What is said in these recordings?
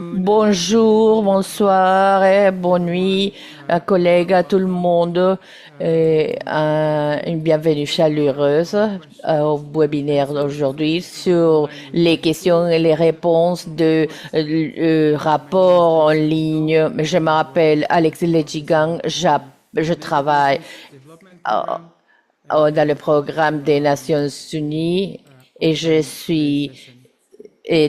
Bonjour, bonsoir et bonne nuit, collègues, à tout le monde. Une bienvenue chaleureuse au webinaire d'aujourd'hui sur les questions et les réponses de rapport en ligne. Je m'appelle Alexis Lejigang, je travaille dans le programme des Nations Unies et je suis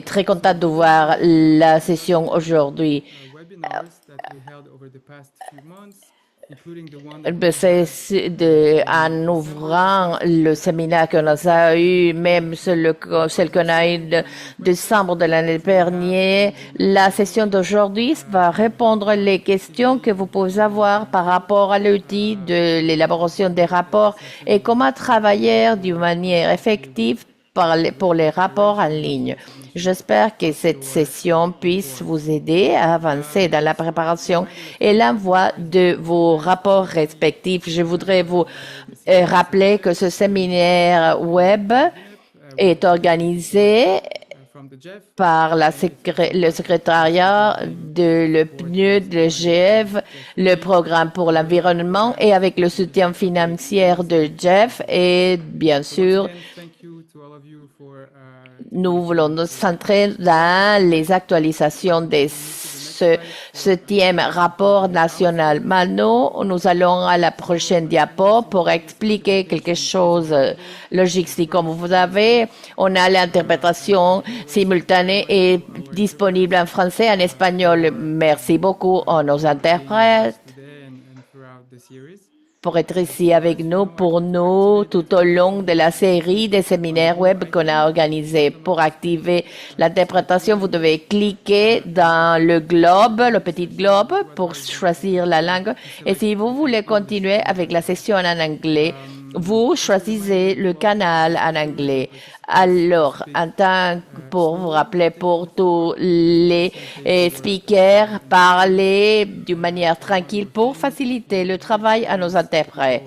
très contente de voir la session aujourd'hui. En ouvrant le séminaire qu'on a eu, même celle qu'on a eu de décembre de l'année dernière, la session d'aujourd'hui va répondre les questions que vous pouvez avoir par rapport à l'outil de l'élaboration des rapports et comment travailler d'une manière effective pour les rapports en ligne. J'espère que cette session puisse vous aider à avancer dans la préparation et l'envoi de vos rapports respectifs. Je voudrais vous rappeler que ce séminaire web est organisé par le secrétariat de le PNUD, le GEF, le programme pour l'environnement et avec le soutien financier de Jeff et bien sûr nous voulons nous centrer dans les actualisations de ce 7e rapport national. Maintenant, nous allons à la prochaine diapo pour expliquer quelque chose logique. Si comme vous avez, on a l'interprétation simultanée et disponible en français, en espagnol. Merci beaucoup à nos interprètes pour être ici avec nous, pour nous, tout au long de la série des séminaires web qu'on a organisés. Pour activer l'interprétation, vous devez cliquer dans le globe, le petit globe, pour choisir la langue. Et si vous voulez continuer avec la session en anglais, vous choisissez le canal en anglais. Alors, pour vous rappeler, pour tous les speakers, parlez d'une manière tranquille pour faciliter le travail à nos interprètes.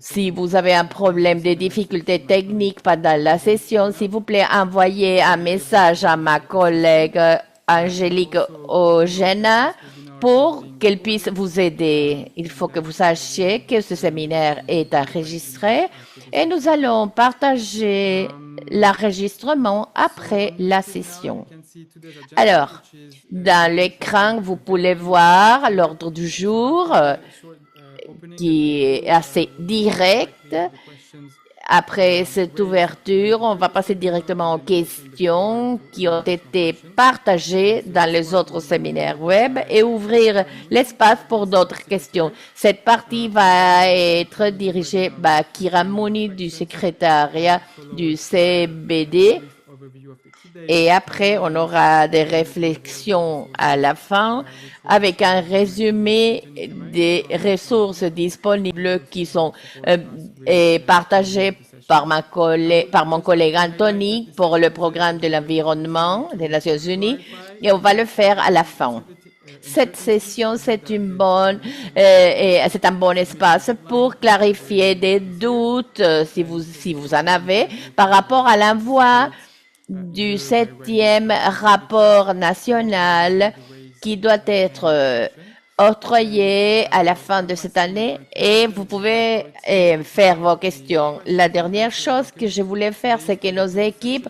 Si vous avez un problème de difficultés techniques pendant la session, s'il vous plaît, envoyez un message à ma collègue Angélique Ogena pour qu'elle puisse vous aider. Il faut que vous sachiez que ce séminaire est enregistré et nous allons partager l'enregistrement après la session. Alors, dans l'écran, vous pouvez voir l'ordre du jour qui est assez direct. Après cette ouverture, on va passer directement aux questions qui ont été partagées dans les autres séminaires web et ouvrir l'espace pour d'autres questions. Cette partie va être dirigée par Kira Mouni du secrétariat du CBD. Et après, on aura des réflexions à la fin avec un résumé des ressources disponibles qui sont partagées par mon collègue Anthony pour le programme de l'environnement des Nations Unies. Et on va le faire à la fin. Cette session, c'est un bon espace pour clarifier des doutes, si vous en avez, par rapport à l'envoi du 7e rapport national qui doit être octroyé à la fin de cette année et vous pouvez faire vos questions. La dernière chose que je voulais faire, c'est que nos équipes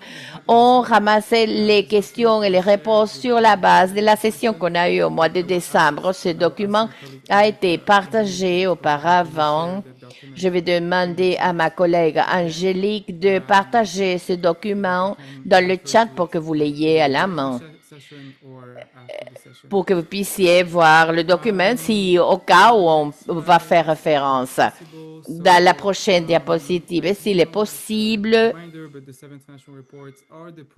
ont ramassé les questions et les réponses sur la base de la session qu'on a eue au mois de décembre. Ce document a été partagé auparavant. Je vais demander à ma collègue Angélique de partager ce document dans le chat pour que vous l'ayez à la main, pour que vous puissiez voir le document si au cas où on va faire référence dans la prochaine diapositive. Et s'il est possible,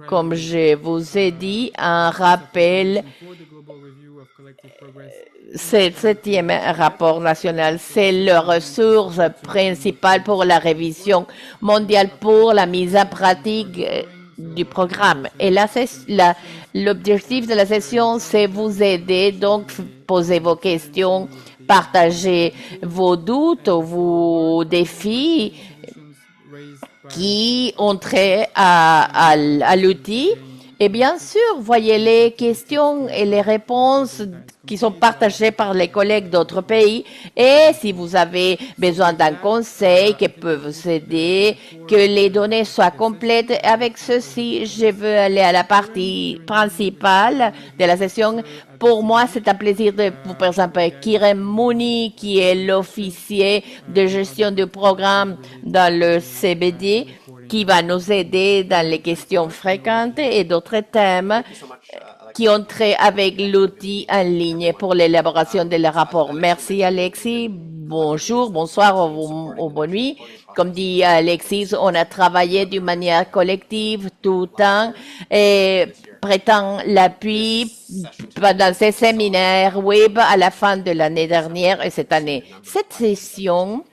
comme je vous ai dit, un rappel. Ce 7e rapport national, c'est la ressource principale pour la révision mondiale pour la mise en pratique du programme. Et l'objectif de la session, c'est vous aider, donc poser vos questions, partager vos doutes, vos défis qui ont trait à l'outil Et bien sûr, voyez les questions et les réponses qui sont partagées par les collègues d'autres pays. Et si vous avez besoin d'un conseil qui peut vous aider, que les données soient complètes, avec ceci, je veux aller à la partie principale de la session. Pour moi, c'est un plaisir de vous présenter Kirem Mouni, qui est l'officier de gestion du programme dans le CBD, qui va nous aider dans les questions fréquentes et d'autres thèmes qui ont trait avec l'outil en ligne pour l'élaboration des rapports. Merci Alexis. Bonjour, bonsoir ou bonne nuit. Comme dit Alexis, on a travaillé d'une manière collective tout le temps et prêtant l'appui pendant ces séminaires web à la fin de l'année dernière et cette année. Cette session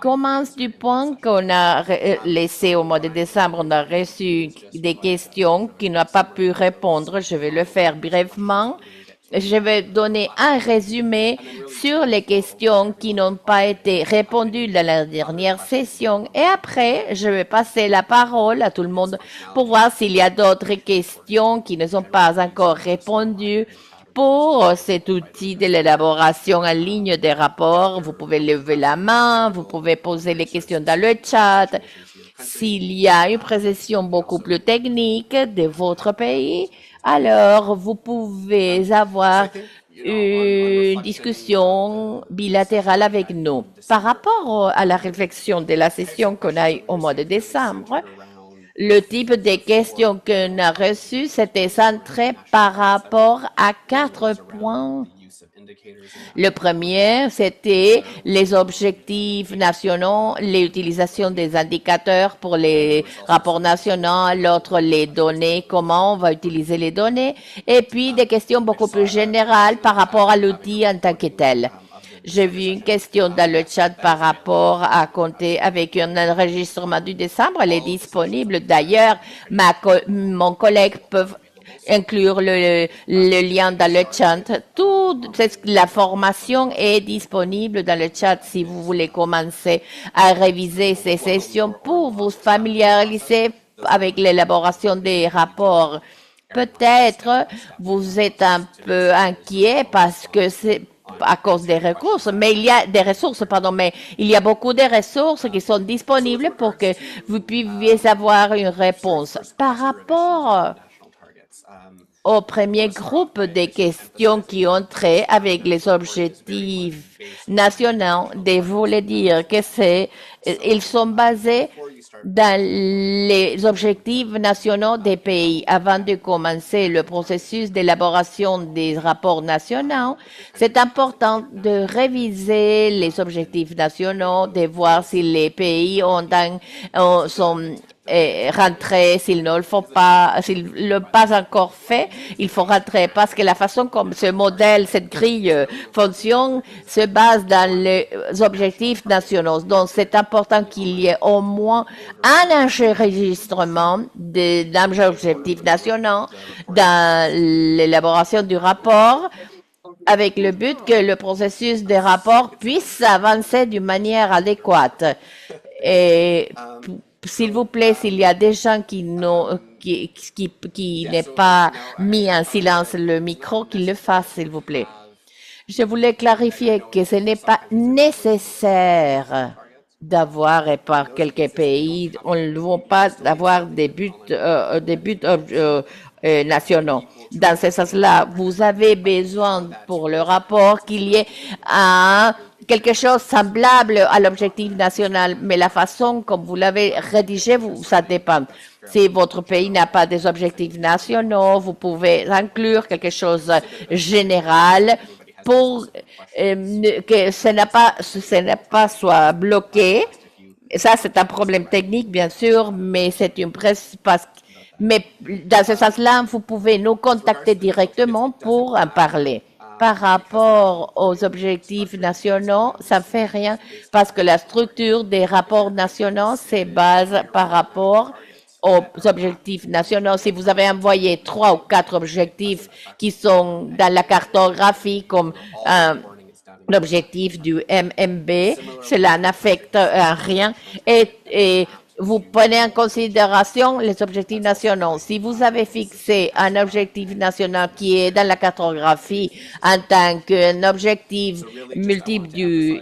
commence du point qu'on a laissé au mois de décembre. On a reçu des questions qui n'ont pas pu répondre. Je vais le faire brièvement. Je vais donner un résumé sur les questions qui n'ont pas été répondues dans la dernière session. Et après, je vais passer la parole à tout le monde pour voir s'il y a d'autres questions qui ne sont pas encore répondues. Pour cet outil de l'élaboration en ligne des rapports, vous pouvez lever la main, vous pouvez poser les questions dans le chat. S'il y a une précision beaucoup plus technique de votre pays, alors vous pouvez avoir une discussion bilatérale avec nous. Par rapport à la réflexion de la session qu'on a eue au mois de décembre, le type de questions qu'on a reçues, c'était centré par rapport à 4 points. Le premier, c'était les objectifs nationaux, l'utilisation des indicateurs pour les rapports nationaux, l'autre, les données, comment on va utiliser les données, et puis des questions beaucoup plus générales par rapport à l'outil en tant que tel. J'ai vu une question dans le chat par rapport à compter avec un enregistrement du décembre. Elle est disponible. D'ailleurs, mon collègue peut inclure le lien dans le chat. Toute la formation est disponible dans le chat si vous voulez commencer à réviser ces sessions pour vous familiariser avec l'élaboration des rapports. Peut-être vous êtes un peu inquiet parce que c'est à cause des ressources, mais il y a des ressources, pardon, mais il y a beaucoup de ressources qui sont disponibles pour que vous puissiez avoir une réponse. Par rapport au premier groupe de questions qui ont trait avec les objectifs nationaux, je voulais dire que ils sont basés dans les objectifs nationaux des pays. Avant de commencer le processus d'élaboration des rapports nationaux, c'est important de réviser les objectifs nationaux, de voir si les pays sont rentrer, s'ils ne le font pas, s'ils ne l'ont pas encore fait, il faut rentrer parce que la façon comme ce modèle, cette grille fonctionne, se base dans les objectifs nationaux. Donc, c'est important qu'il y ait au moins un enregistrement des objectifs nationaux dans l'élaboration du rapport avec le but que le processus des rapports puisse avancer d'une manière adéquate. Et s'il vous plaît, s'il y a des gens qui n'est pas mis en silence le micro, qu'ils le fassent, s'il vous plaît. Je voulais clarifier que ce n'est pas nécessaire d'avoir, et par quelques pays, on ne veut pas avoir des buts nationaux. Dans ce sens-là, vous avez besoin pour le rapport qu'il y ait quelque chose semblable à l'objectif national, mais la façon comme vous l'avez rédigé, ça dépend. Si votre pays n'a pas des objectifs nationaux, vous pouvez inclure quelque chose de général pour que ce n'est pas soit bloqué. Ça, c'est un problème technique, bien sûr, mais c'est une presse mais dans ce sens-là, vous pouvez nous contacter directement pour en parler. Par rapport aux objectifs nationaux, ça ne fait rien parce que la structure des rapports nationaux se base par rapport aux objectifs nationaux. Si vous avez envoyé 3 ou 4 objectifs qui sont dans la cartographie comme l'objectif du MMB, cela n'affecte rien. Et vous prenez en considération les objectifs nationaux. Si vous avez fixé un objectif national qui est dans la cartographie en tant qu'un objectif multiple du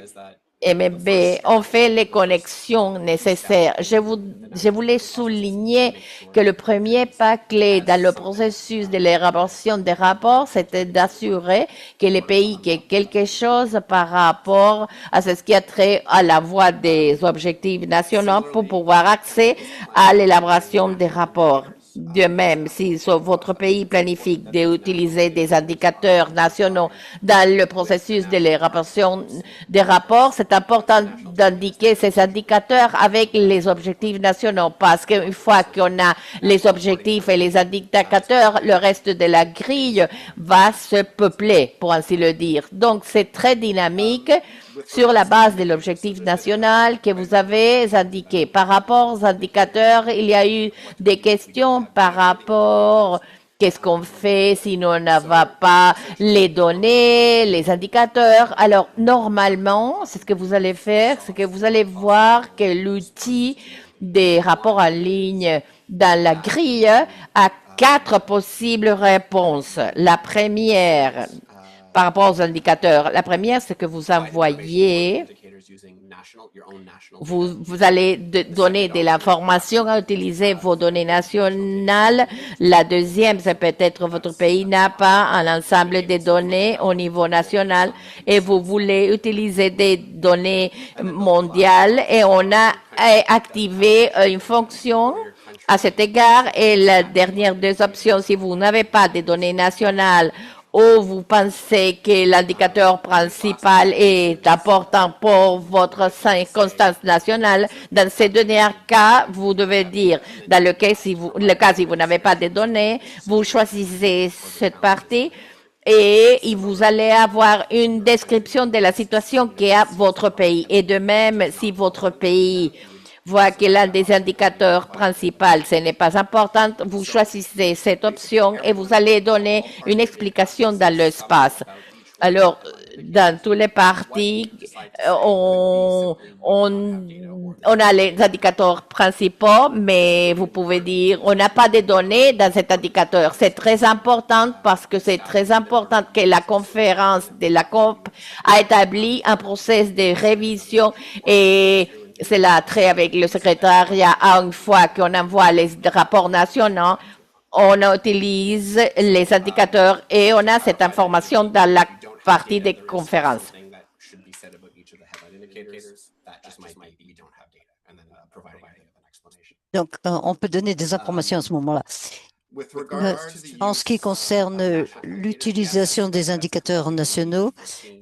MFB, on fait les connexions nécessaires. Je voulais souligner que le premier pas clé dans le processus de l'élaboration des rapports, c'était d'assurer que les pays aient quelque chose par rapport à ce qui a trait à la voie des objectifs nationaux pour pouvoir accéder à l'élaboration des rapports. De même, si votre pays planifie d'utiliser des indicateurs nationaux dans le processus de l'élaboration des rapports, c'est important d'indiquer ces indicateurs avec les objectifs nationaux parce qu'une fois qu'on a les objectifs et les indicateurs, le reste de la grille va se peupler, pour ainsi le dire. Donc, c'est très dynamique sur la base de l'objectif national que vous avez indiqué. Par rapport aux indicateurs, il y a eu des questions par rapport qu'est-ce qu'on fait si on n'a pas les données, les indicateurs. Alors, normalement, c'est ce que vous allez faire, c'est que vous allez voir que l'outil des rapports en ligne dans la grille a 4 possibles réponses. La première, par rapport aux indicateurs. La première, c'est que vous envoyez, vous allez donner de l'information à utiliser vos données nationales. La deuxième, c'est peut-être votre pays n'a pas un ensemble de données au niveau national et vous voulez utiliser des données mondiales et on a activé une fonction à cet égard. Et la dernière deux options, si vous n'avez pas de données nationales ou vous pensez que l'indicateur principal est important pour votre circonstance nationale, dans ces derniers cas, vous devez dire, dans le cas si vous n'avez pas de données, vous choisissez cette partie et vous allez avoir une description de la situation qu'est votre pays. Et de même, si votre pays voit que l'un des indicateurs principaux, ce n'est pas important, vous choisissez cette option et vous allez donner une explication dans l'espace. Alors, dans tous les parties, on a les indicateurs principaux, mais vous pouvez dire, on n'a pas de données dans cet indicateur. C'est très important parce que c'est très important que la conférence de la COP a établi un processus de révision et cela a trait avec le secrétariat. Une fois qu'on envoie les rapports nationaux, on utilise les indicateurs et on a cette information dans la partie des conférences. Donc, on peut donner des informations à ce moment-là. En ce qui concerne l'utilisation des indicateurs nationaux,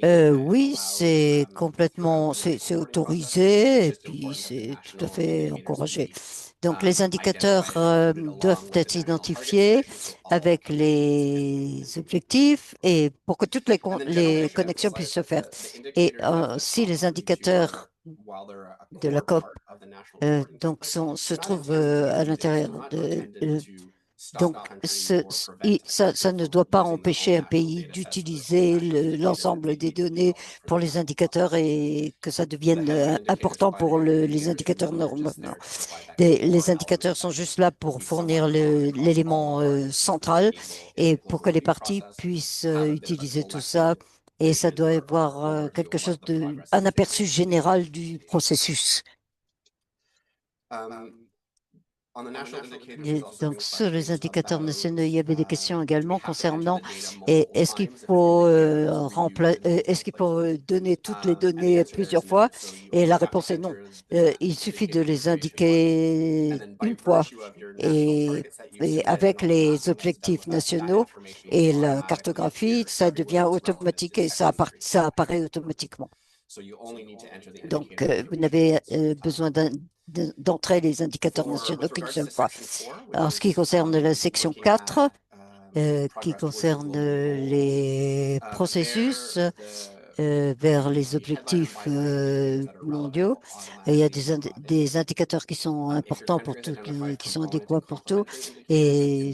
oui, c'est complètement, c'est autorisé et puis c'est tout à fait encouragé. Donc, les indicateurs doivent être identifiés avec les objectifs et pour que toutes les connexions puissent se faire. Et si les indicateurs de la COP donc se trouvent à l'intérieur donc, ça ne doit pas empêcher un pays d'utiliser l'ensemble des données pour les indicateurs et que ça devienne important pour les indicateurs normaux. Les indicateurs sont juste là pour fournir l'élément central et pour que les parties puissent utiliser tout ça. Et ça doit avoir quelque chose un aperçu général du processus. Et donc, sur les indicateurs nationaux, il y avait des questions également concernant est-ce qu'il faut donner toutes les données plusieurs fois? Et la réponse est non. Il suffit de les indiquer une fois et avec les objectifs nationaux et la cartographie, ça devient automatique et ça apparaît automatiquement. Donc, vous n'avez besoin d'entrer les indicateurs nationaux qu'une seule fois. En ce qui concerne la section 4, qui concerne les processus, vers les objectifs mondiaux. Et il y a des indicateurs qui sont importants pour tout, qui sont adéquats pour tout. Et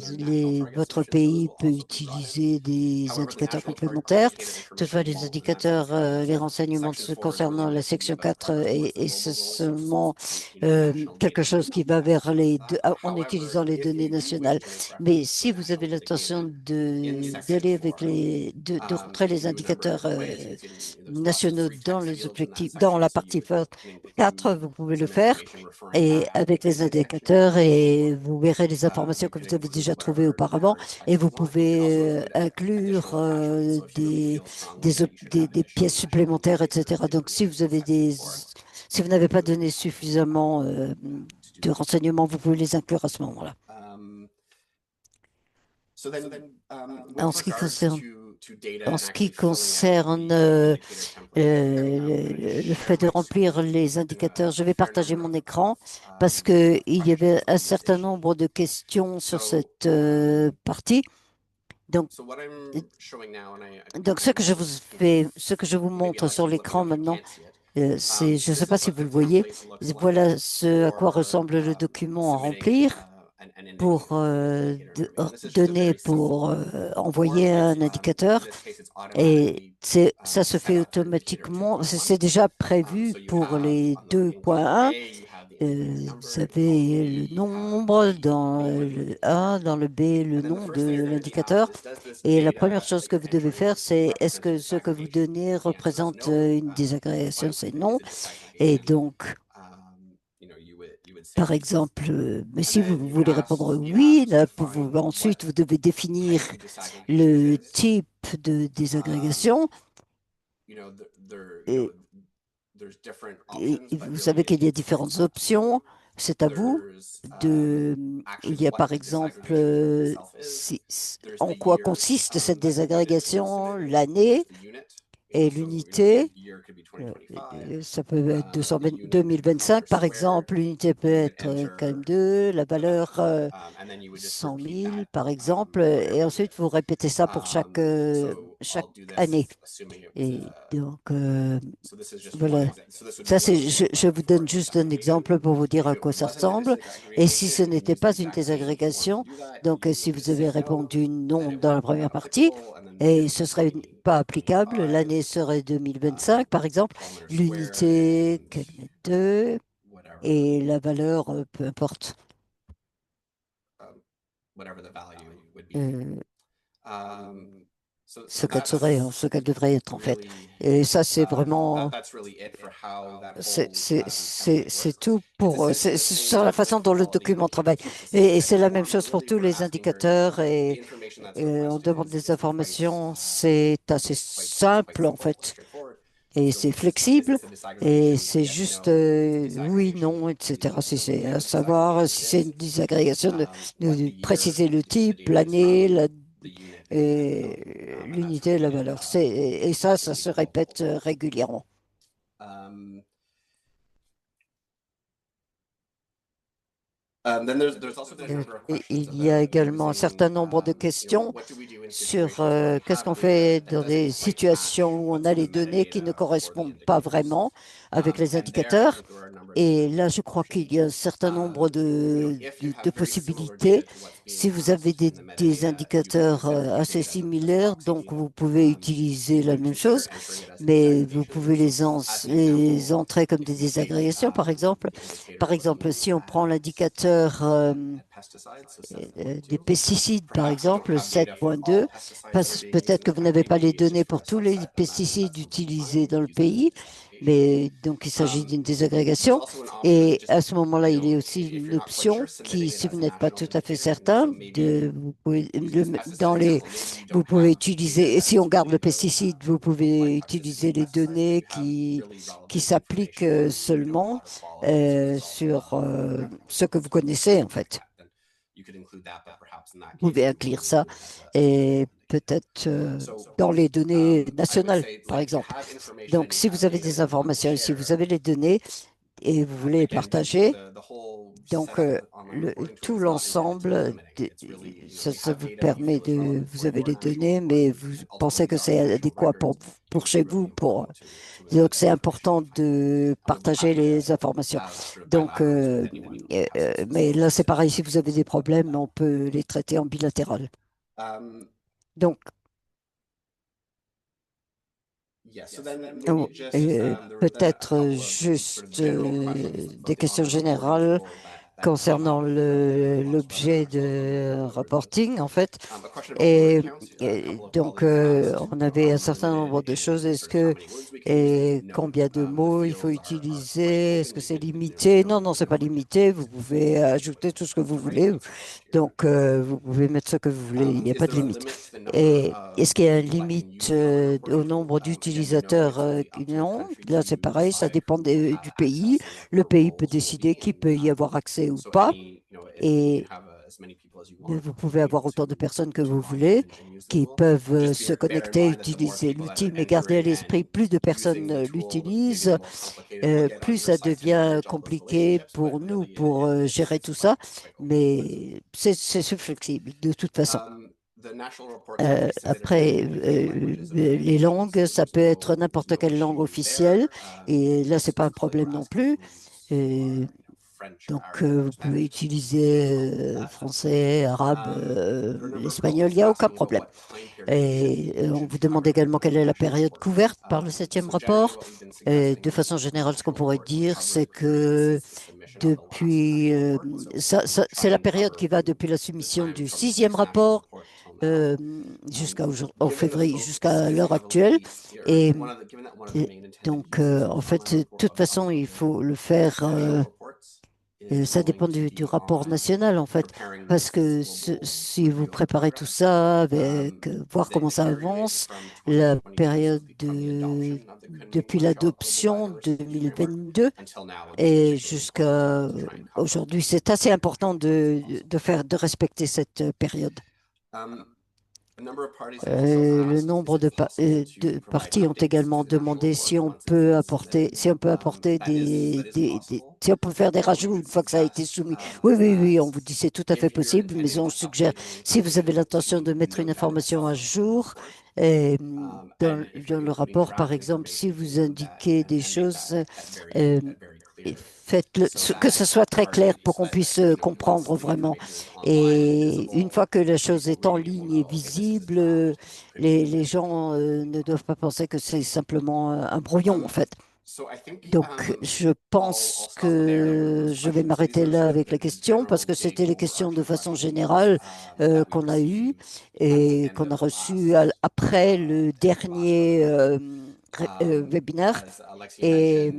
votre pays peut utiliser des indicateurs complémentaires. Toutefois, les indicateurs, les renseignements concernant la section 4 et c'est seulement quelque chose qui va vers en utilisant les données nationales. Mais si vous avez l'intention d'aller avec de rentrer les indicateurs nationaux dans les objectifs, dans la partie 4, vous pouvez le faire et avec les indicateurs et vous verrez les informations que vous avez déjà trouvées auparavant et vous pouvez inclure des pièces supplémentaires, etc. Donc, si vous n'avez pas donné suffisamment de renseignements, vous pouvez les inclure à ce moment-là. En ce qui concerne le fait de remplir les indicateurs, je vais partager mon écran parce qu'il y avait un certain nombre de questions sur cette partie. Donc, ce que je vous montre sur l'écran maintenant, je ne sais pas si vous le voyez, voilà ce à quoi ressemble le document à remplir pour envoyer un indicateur. Et ça se fait automatiquement. C'est déjà prévu pour les 2.1. Vous avez le nombre dans le A, dans le B, le nom de l'indicateur. Et la première chose que vous devez faire, c'est est-ce que ce que vous donnez représente une désagrégation? C'est non. Et donc, par exemple, mais si vous voulez répondre oui, là, ensuite vous devez définir le type de désagrégation. Et, vous savez qu'il y a différentes options. C'est à vous il y a par exemple en quoi consiste cette désagrégation, l'année et l'unité. Ça peut être 2025, par exemple. L'unité peut être KM2, la valeur 100 000, par exemple. Et ensuite, vous répétez ça pour chaque année. Et donc, voilà. Ça, je vous donne juste un exemple pour vous dire à quoi ça ressemble. Et si ce n'était pas une désagrégation, donc si vous avez répondu non dans la première partie, et ce serait pas applicable, l'année serait 2025, par exemple, l'unité 2 et la valeur, peu importe. Ce qu'elle devrait être en fait. Et ça, c'est vraiment, c'est tout pour, c'est sur la façon dont le document travaille. Et c'est la même chose pour tous les indicateurs et on demande des informations. C'est assez simple en fait. Et c'est flexible et c'est juste oui, non, etc. Si c'est à savoir, si c'est une désagrégation, de préciser le type, l'année, et l'unité et la valeur. Et ça se répète régulièrement. Il y a également un certain nombre de questions sur qu'est-ce qu'on fait dans des situations où on a les données qui ne correspondent pas vraiment avec les indicateurs. Et là, je crois qu'il y a un certain nombre de possibilités. Si vous avez des indicateurs assez similaires, donc vous pouvez utiliser la même chose, mais vous pouvez les entrer comme des désagrégations, par exemple. Par exemple, si on prend l'indicateur des pesticides, par exemple, 7.2, peut-être que vous n'avez pas les données pour tous les pesticides utilisés dans le pays, mais donc il s'agit d'une désagrégation. Et à ce moment-là, il y a aussi une option qui, si vous n'êtes pas tout à fait certain, vous pouvez utiliser, et si on garde le pesticide, vous pouvez utiliser les données qui s'appliquent seulement sur ce que vous connaissez en fait. Vous pouvez inclure ça et peut-être dans les données nationales, par exemple. Donc, si vous avez des informations, si vous avez les données et vous voulez les partager, Donc, tout l'ensemble, ça vous permet de, vous avez les données, mais vous pensez que c'est adéquat pour chez vous, donc c'est important de partager les informations. Donc, mais là, c'est pareil, si vous avez des problèmes, on peut les traiter en bilatéral. Donc, peut-être juste des questions générales concernant l'objet de reporting, en fait. Et, donc, on avait un certain nombre de choses. Et combien de mots il faut utiliser? Est-ce que c'est limité? Non, non, c'est pas limité. Vous pouvez ajouter tout ce que vous voulez. Donc, vous pouvez mettre ce que vous voulez. Il n'y a pas de limite. Et est-ce qu'il y a une limite au nombre d'utilisateurs? Non, là, c'est pareil. Ça dépend du pays. Le pays peut décider qui peut y avoir accès ou pas. Et vous pouvez avoir autant de personnes que vous voulez qui peuvent se connecter, utiliser l'outil, mais gardez à l'esprit, plus de personnes l'utilisent, plus ça devient compliqué pour nous pour gérer tout ça, mais c'est flexible de toute façon. Après, les langues, ça peut être n'importe quelle langue officielle, et là, c'est pas un problème non plus. Euh, donc, vous pouvez utiliser français, arabe, l'espagnol, il n'y a aucun problème. Et on vous demande également quelle est la période couverte par le septième rapport. De façon générale, ce qu'on pourrait dire, c'est que depuis, c'est la période qui va depuis la soumission du sixième rapport euh, en février, jusqu'à l'heure actuelle. Et, donc, en fait, de toute façon, il faut le faire. Ça dépend du rapport national, en fait, parce que si vous préparez tout ça, avec voir comment ça avance, la période depuis l'adoption 2022 et jusqu'à aujourd'hui, c'est assez important de respecter cette période. Le nombre de parties ont également demandé si on peut apporter si on peut faire des rajouts une fois que ça a été soumis. Oui, oui, oui, on vous dit c'est tout à fait possible, mais on suggère, si vous avez l'intention de mettre une information à jour, euh, dans le rapport, par exemple, si vous indiquez des choses, euh, et faites-le, que ce soit très clair pour qu'on puisse comprendre vraiment. Et une fois que la chose est en ligne et visible, les gens ne doivent pas penser que c'est simplement un brouillon, en fait. Donc, je pense que je vais m'arrêter là avec les questions parce que c'était les questions de façon générale qu'on a eues et qu'on a reçues après le dernier webinaire. Et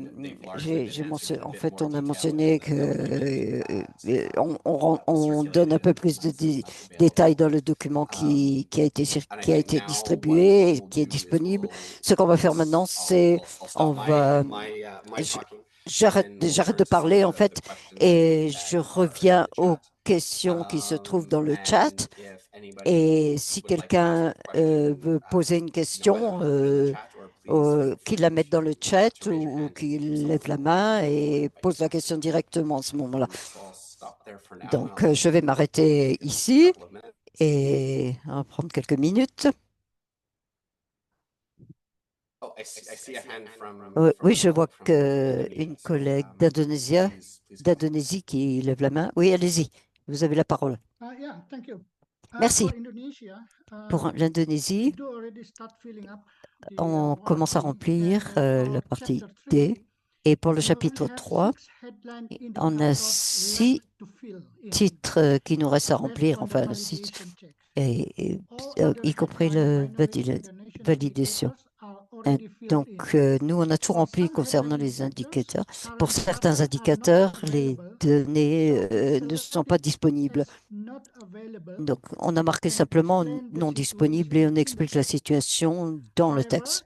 en fait, on a mentionné que on donne un peu plus de détails dans le document qui a été distribué et qui est disponible. Ce qu'on va faire maintenant, c'est on va je- j'arrête de parler en fait et je reviens aux questions qui se trouvent dans le chat. Et si quelqu'un veut poser une question, qu'il la mette dans le chat ou qu'il lève la main et pose la question directement à ce moment-là. Donc, je vais m'arrêter ici et on va prendre quelques minutes. Oui, je vois qu'une collègue d'Indonésie qui lève la main. Oui, allez-y, vous avez la parole. Merci. Pour l'Indonésie, on commence à remplir la partie D. Et pour le chapitre 3, on a 6 titres qui nous restent à remplir, enfin, y compris la validation. Donc, nous, on a tout rempli concernant les indicateurs. Pour certains indicateurs, les données ne sont pas disponibles. Donc, on a marqué simplement non disponible et on explique la situation dans le texte.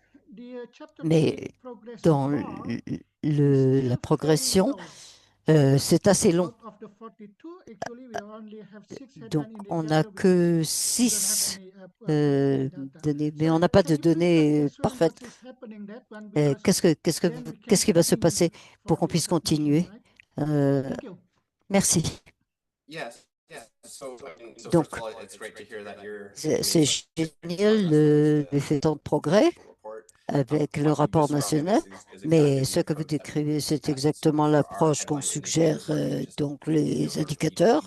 Mais dans la progression, c'est assez long. Donc, on n'a que 6 données, mais on n'a pas de données parfaites. Qu'est-ce qui va se passer pour qu'on puisse continuer? Euh, Merci. Donc, c'est génial l'effet de progrès avec le rapport national, mais ce que vous décrivez, c'est exactement l'approche qu'on suggère, donc les indicateurs.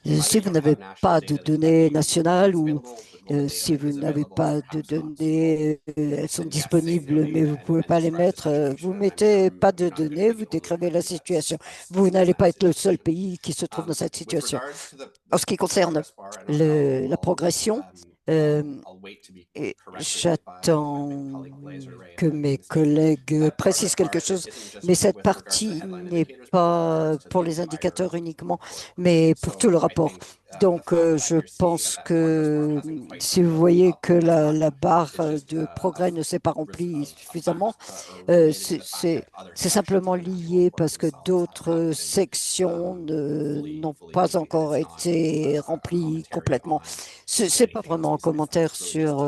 Si vous n'avez pas de données nationales ou si vous n'avez pas de données, elles sont disponibles, mais vous ne pouvez pas les mettre, vous mettez pas de données, vous décrivez la situation. Vous n'allez pas être le seul pays qui se trouve dans cette situation. En ce qui concerne la progression, euh, et j'attends que mes collègues précisent quelque chose, mais cette partie n'est pas pour les indicateurs uniquement, mais pour tout le rapport. Donc, je pense que si vous voyez que la barre de progrès ne s'est pas remplie suffisamment, c'est simplement lié parce que d'autres sections n'ont pas encore été remplies complètement. C'est pas vraiment un commentaire sur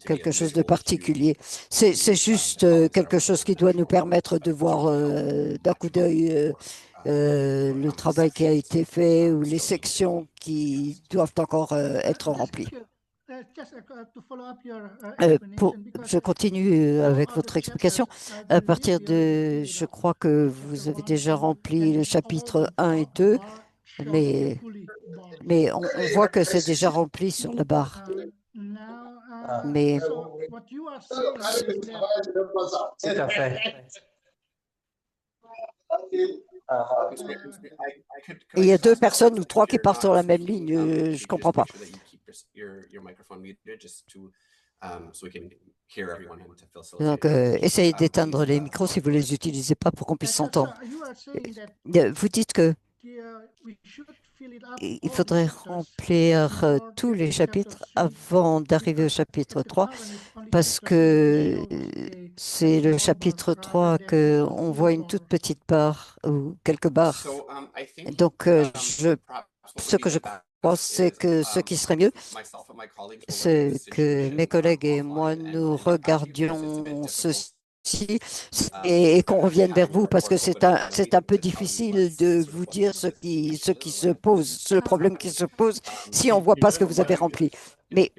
quelque chose de particulier. C'est juste quelque chose qui doit nous permettre de voir d'un coup d'œil le travail qui a été fait ou les sections qui doivent encore être remplies. Je continue avec votre explication. À partir de, je crois que vous avez déjà rempli le chapitre 1 et 2, mais on voit que c'est déjà rempli sur la barre. Mais Tout à fait. il y a deux personnes ou trois qui partent sur la même ligne. Je ne comprends pas. Donc, essayez d'éteindre les micros si vous ne les utilisez pas pour qu'on puisse s'entendre. Vous dites que il faudrait remplir tous les chapitres avant d'arriver au chapitre 3 parce que c'est le chapitre 3 qu'on voit une toute petite barre ou quelques barres. Donc, ce que je crois, c'est que ce qui serait mieux, c'est que mes collègues et moi, nous regardions ceci et qu'on revienne vers vous parce que c'est un peu difficile de vous dire ce qui se pose, le problème qui se pose si on ne voit pas ce que vous avez rempli. Mais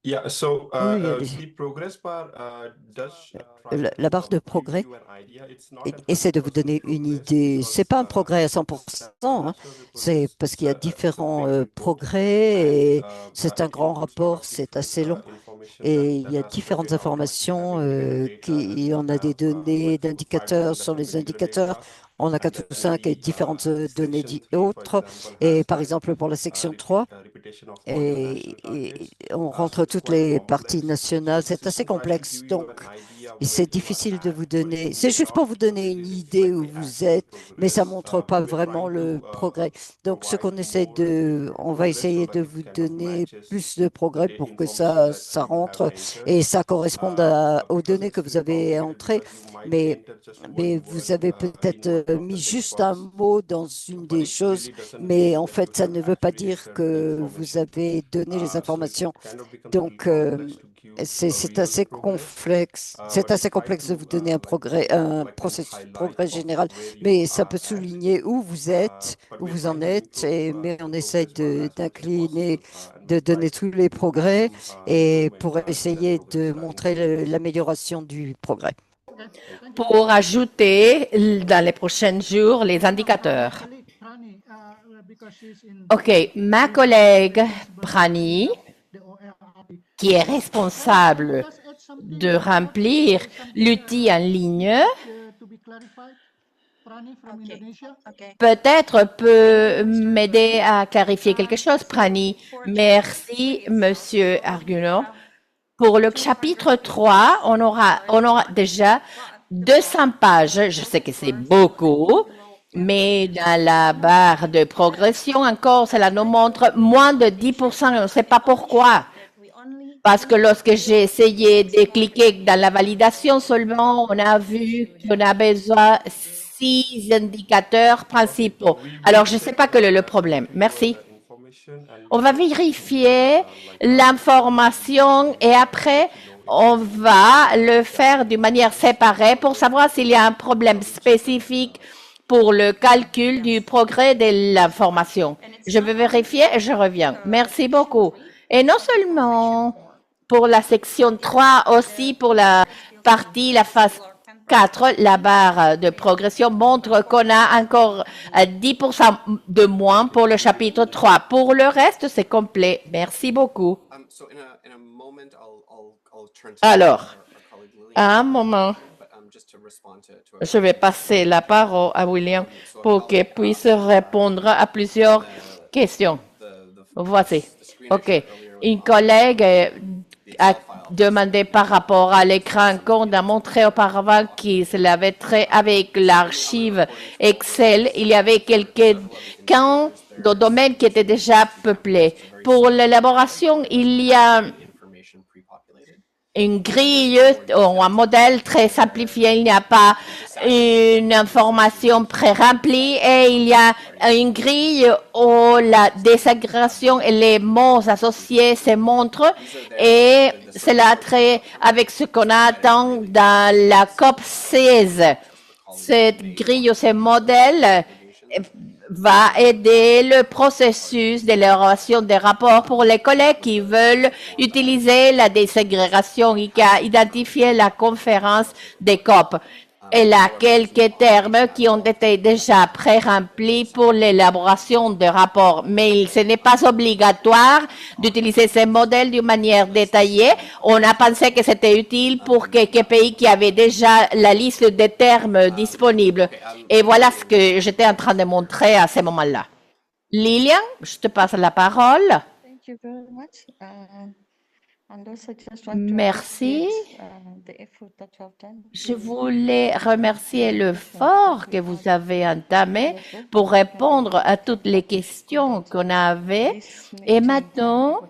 Yeah, so oui, allez-y. the progress bar does La barre de progrès essaie de vous donner une idée. C'est pas un progrès à 100%, hein. C'est parce qu'il y a différents progrès et c'est un grand rapport, c'est assez long. Et il y a différentes informations, on a des données d'indicateurs sur les indicateurs, on a 4 ou 5 et différentes données autres. Et par exemple, pour la section 3, et on rentre toutes les parties nationales, c'est assez complexe. Donc, c'est difficile de vous donner, c'est juste pour vous donner une idée où vous êtes, mais ça montre pas vraiment le progrès. Donc, on va essayer de vous donner plus de progrès pour que ça rentre et ça corresponde aux données que vous avez entrées. Mais vous avez peut-être mis juste un mot dans une des choses, mais en fait, ça ne veut pas dire que vous avez donné les informations. Donc, c'est assez complexe. C'est assez complexe de vous donner un processus de progrès général, mais ça peut souligner où vous êtes, où vous en êtes, mais on essaie d'incliner, de donner tous les progrès et pour essayer de montrer l'amélioration du progrès. Pour ajouter dans les prochains jours les indicateurs. OK, ma collègue Prani, qui est responsable de remplir l'outil en ligne, peut-être peut m'aider à clarifier quelque chose, Prani. Merci, Monsieur Arguno. Pour le chapitre 3, on aura déjà 200 pages. Je sais que c'est beaucoup, mais dans la barre de progression, encore, cela nous montre moins de 10%. On ne sait pas pourquoi. Parce que lorsque j'ai essayé de cliquer dans la validation seulement, on a vu qu'on a besoin 6 indicateurs principaux. Alors, je ne sais pas quel est le problème. Merci. On va vérifier l'information et après, on va le faire d'une manière séparée pour savoir s'il y a un problème spécifique pour le calcul du progrès de l'information. Je vais vérifier et je reviens. Merci beaucoup. Et non seulement pour la section 3, aussi pour la phase 4, la barre de progression montre qu'on a encore 10% de moins pour le chapitre 3. Pour le reste, c'est complet. Merci beaucoup. Alors, à un moment, je vais passer la parole à William pour qu'il puisse répondre à plusieurs questions. Voici. OK. Une collègue a demandé par rapport à l'écran qu'on a montré auparavant qui se l'avait trait avec l'archive Excel. Il y avait quelques camps de domaines qui étaient déjà peuplés. Pour l'élaboration, il y a une grille ou un modèle très simplifié. Il n'y a pas une information pré-remplie et il y a une grille où la désagrégation et les mots associés se montrent et cela a trait avec ce qu'on attend dans la COP 16. Cette grille ou ce modèle va aider le processus d'élaboration des rapports pour les collègues qui veulent utiliser la déségrégation et qui a identifié la conférence des COP. Elle a quelques termes qui ont été déjà pré-remplis pour l'élaboration de rapports, mais ce n'est pas obligatoire d'utiliser ces modèles d'une manière détaillée. On a pensé que c'était utile pour quelques pays qui avaient déjà la liste des termes disponibles. Et voilà ce que j'étais en train de montrer à ce moment-là. Lilian, je te passe la parole. Merci. Je voulais remercier l'effort que vous avez entamé pour répondre à toutes les questions qu'on avait. Et maintenant,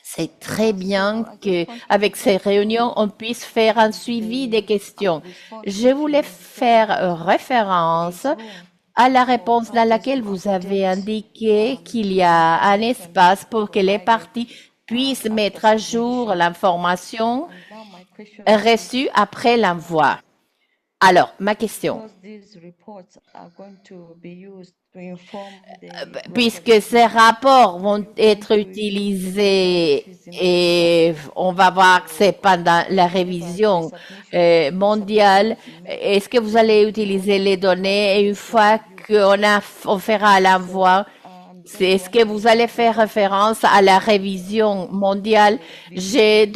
c'est très bien qu'avec ces réunions, on puisse faire un suivi des questions. Je voulais faire référence à la réponse dans laquelle vous avez indiqué qu'il y a un espace pour que les parties puissent mettre à jour l'information reçue après l'envoi. Alors, ma question, puisque ces rapports vont être utilisés et on va voir que c'est pendant la révision mondiale, est-ce que vous allez utiliser les données et une fois qu'on fera l'envoi, est-ce que vous allez faire référence à la révision mondiale? Je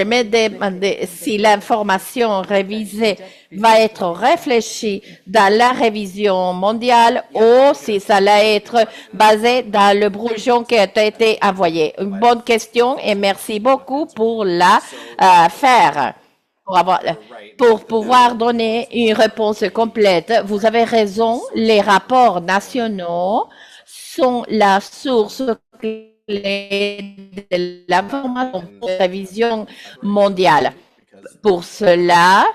me demandais si l'information révisée va être réfléchie dans la révision mondiale ou si ça va être basé dans le brouillon qui a été envoyé. Une bonne question et merci beaucoup pour la faire. Pour pouvoir donner une réponse complète, vous avez raison, les rapports nationaux sont la source clé de l'information pour la vision mondiale. Pour cela,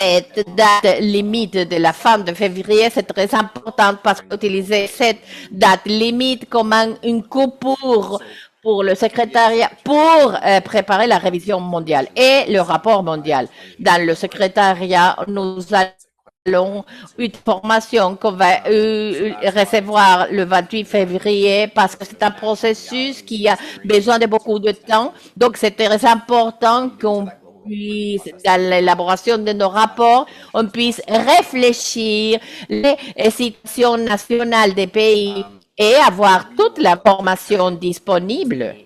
cette date limite de la fin de février, c'est très important parce qu'utiliser cette date limite comme une coupure pour le secrétariat, pour préparer la révision mondiale et le rapport mondial. Dans le secrétariat, nous allons une formation qu'on va recevoir le 28 février parce que c'est un processus qui a besoin de beaucoup de temps. Donc, c'est très important qu'on puisse, dans l'élaboration de nos rapports, on puisse réfléchir les situations nationales des pays et avoir toute l'information disponible.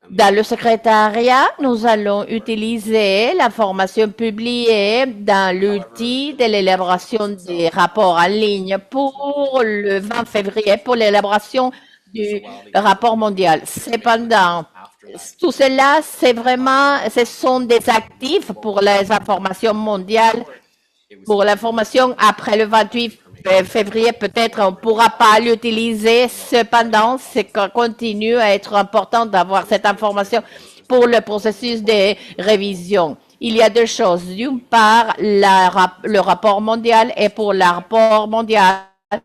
Dans le secrétariat, nous allons utiliser l'information publiée dans l'outil de l'élaboration des rapports en ligne pour le 20 février pour l'élaboration du rapport mondial. Cependant, tout cela, ce sont des actifs pour les informations mondiales. Pour l'information après le 28 février, peut-être on ne pourra pas l'utiliser. Cependant, c'est qu'on continue à être important d'avoir cette information pour le processus de révision. Il y a deux choses. D'une part, le rapport mondial, et pour le rapport mondial, la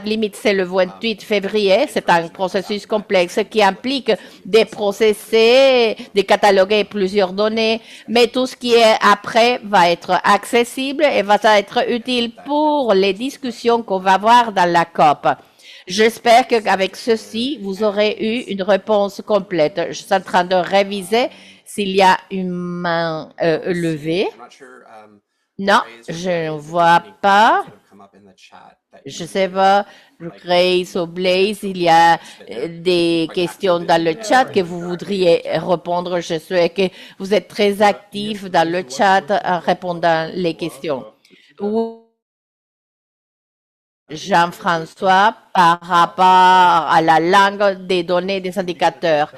limite, c'est le 28 février. C'est un processus complexe qui implique de processer, de cataloguer plusieurs données, mais tout ce qui est après va être accessible et va être utile pour les discussions qu'on va avoir dans la COP. J'espère qu'avec ceci, vous aurez eu une réponse complète. Je suis en train de réviser s'il y a une main levée. Non, je ne vois pas. Je sais pas, Grace ou Blaise, il y a des questions dans le chat que vous voudriez répondre. Je sais que vous êtes très actifs dans le chat en répondant les questions. Jean-François, par rapport à la langue des données des indicateurs.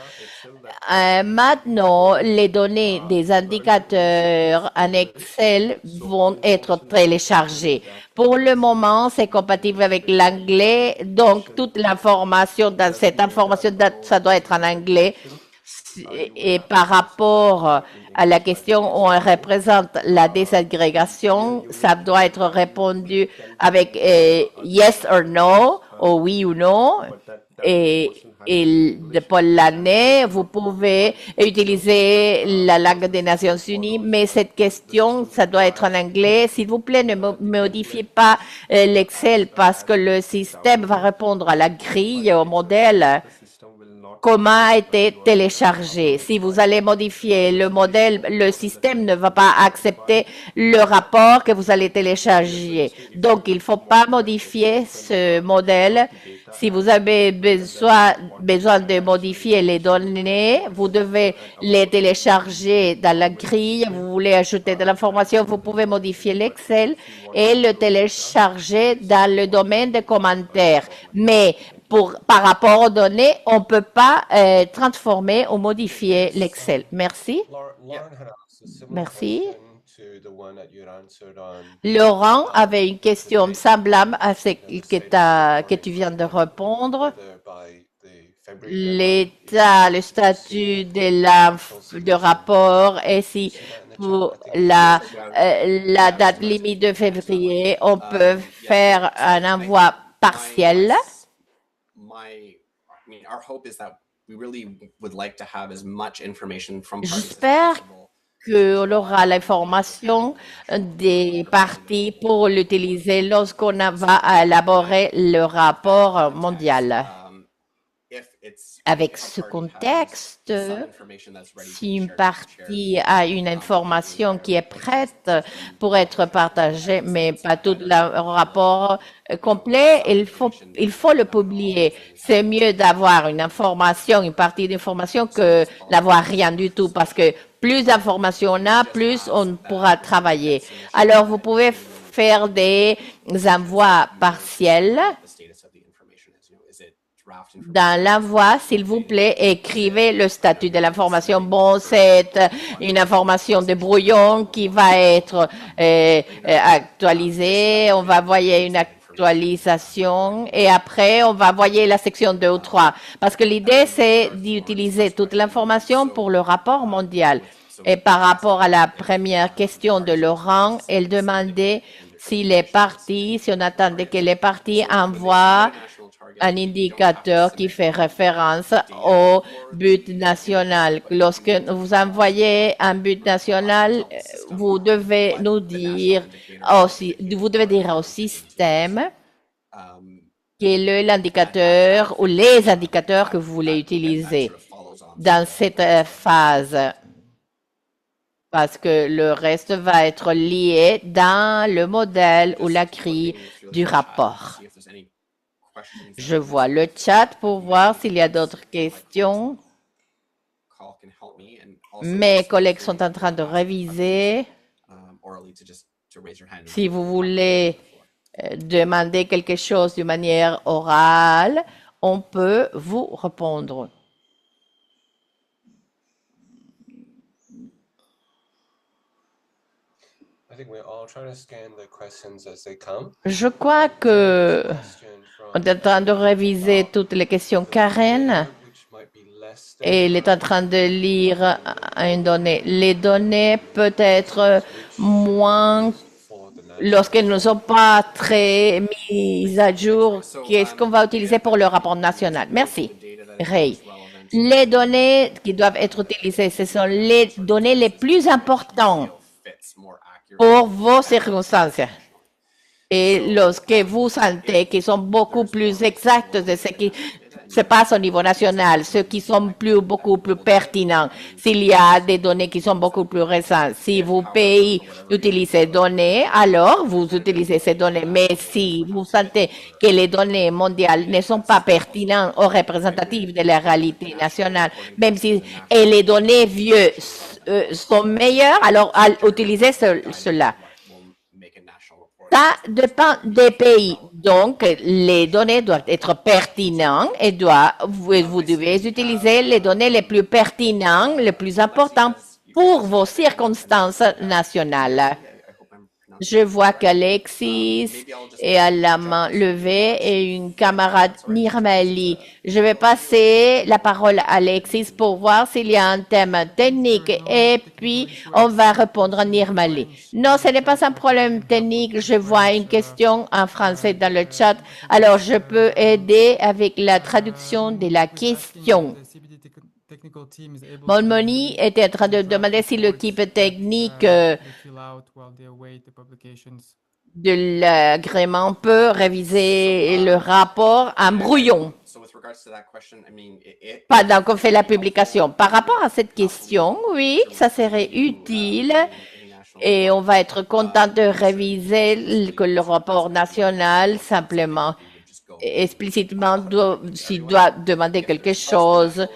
Maintenant, les données des indicateurs en Excel vont être téléchargées. Pour le moment, c'est compatible avec l'anglais, donc toute l'information dans cette information, ça doit être en anglais. Et par rapport à la question où on représente la désagrégation, ça doit être répondu avec yes or no, ou oui ou non. Et pour l'année, vous pouvez utiliser la langue des Nations Unies, mais cette question, ça doit être en anglais. S'il vous plaît, ne modifiez pas l'Excel parce que le système va répondre à la grille, au modèle, comment a été téléchargé. Si vous allez modifier le modèle, le système ne va pas accepter le rapport que vous allez télécharger. Donc, il ne faut pas modifier ce modèle. Si vous avez besoin de modifier les données, vous devez les télécharger dans la grille. Vous voulez ajouter de l'information, vous pouvez modifier l'Excel et le télécharger dans le domaine des commentaires. Mais par rapport aux données, on ne peut pas transformer ou modifier l'Excel. Merci. Merci. Laurent avait une question semblable à ce que tu viens de répondre. L'état, le statut de rapport et si pour la date limite de février, on peut faire un envoi partiel. J'espère qu'on aura l'information des parties pour l'utiliser lorsqu'on va élaborer le rapport mondial. Avec ce contexte, si une partie a une information qui est prête pour être partagée, mais pas tout le rapport complet, il faut le publier. C'est mieux d'avoir une information, une partie d'information que d'avoir rien du tout, parce que plus d'informations on a, plus on pourra travailler. Alors, vous pouvez faire des envois partiels. Dans l'envoi, s'il vous plaît, écrivez le statut de l'information. Bon, c'est une information de brouillon qui va être actualisée. On va envoyer une actualisation et après, on va envoyer la section 2 ou 3. Parce que l'idée, c'est d'utiliser toute l'information pour le rapport mondial. Et par rapport à la première question de Laurent, elle demandait si les partis, si on attendait que les partis envoient un indicateur qui fait référence au but national. Lorsque vous envoyez un but national, vous devez nous dire aussi, vous devez dire au système quel est l'indicateur ou les indicateurs que vous voulez utiliser dans cette phase. Parce que le reste va être lié dans le modèle ou la grille du rapport. Je vois le chat pour voir s'il y a d'autres questions. Mes collègues sont en train de réviser. Si vous voulez demander quelque chose de manière orale, on peut vous répondre. Je crois que on est en train de réviser toutes les questions. Karen, et il est en train de lire une donnée. Les données peuvent être moins lorsqu'elles ne sont pas très mises à jour. Qu'est-ce qu'on va utiliser pour le rapport national? Merci. Ray. Les données qui doivent être utilisées, ce sont les données les plus importantes pour vos circonstances. Et lorsque vous sentez qu'ils sont beaucoup plus exacts de ce qui se passe au niveau national, ceux qui sont beaucoup plus pertinents, s'il y a des données qui sont beaucoup plus récentes, si vos pays utilisent ces données, alors vous utilisez ces données. Mais si vous sentez que les données mondiales ne sont pas pertinentes ou représentatives de la réalité nationale, même si et les données vieux sont meilleures, alors utilisez cela. Ça dépend des pays. Donc, les données doivent être pertinentes et vous devez utiliser les données les plus pertinentes, les plus importantes pour vos circonstances nationales. Je vois qu'Alexis est à la main levée et une camarade Nirmali. Je vais passer la parole à Alexis pour voir s'il y a un thème technique et puis on va répondre à Nirmali. Non, ce n'est pas un problème technique. Je vois une question en français dans le chat. Alors, je peux aider avec la traduction de la question. Mon Moni était en train de demander si l'équipe technique de l'agrément peut réviser le rapport en brouillon pendant qu'on fait la publication. Par rapport à cette question, oui, ça serait utile et on va être content de réviser le rapport national simplement explicitement s'il doit demander quelque chose,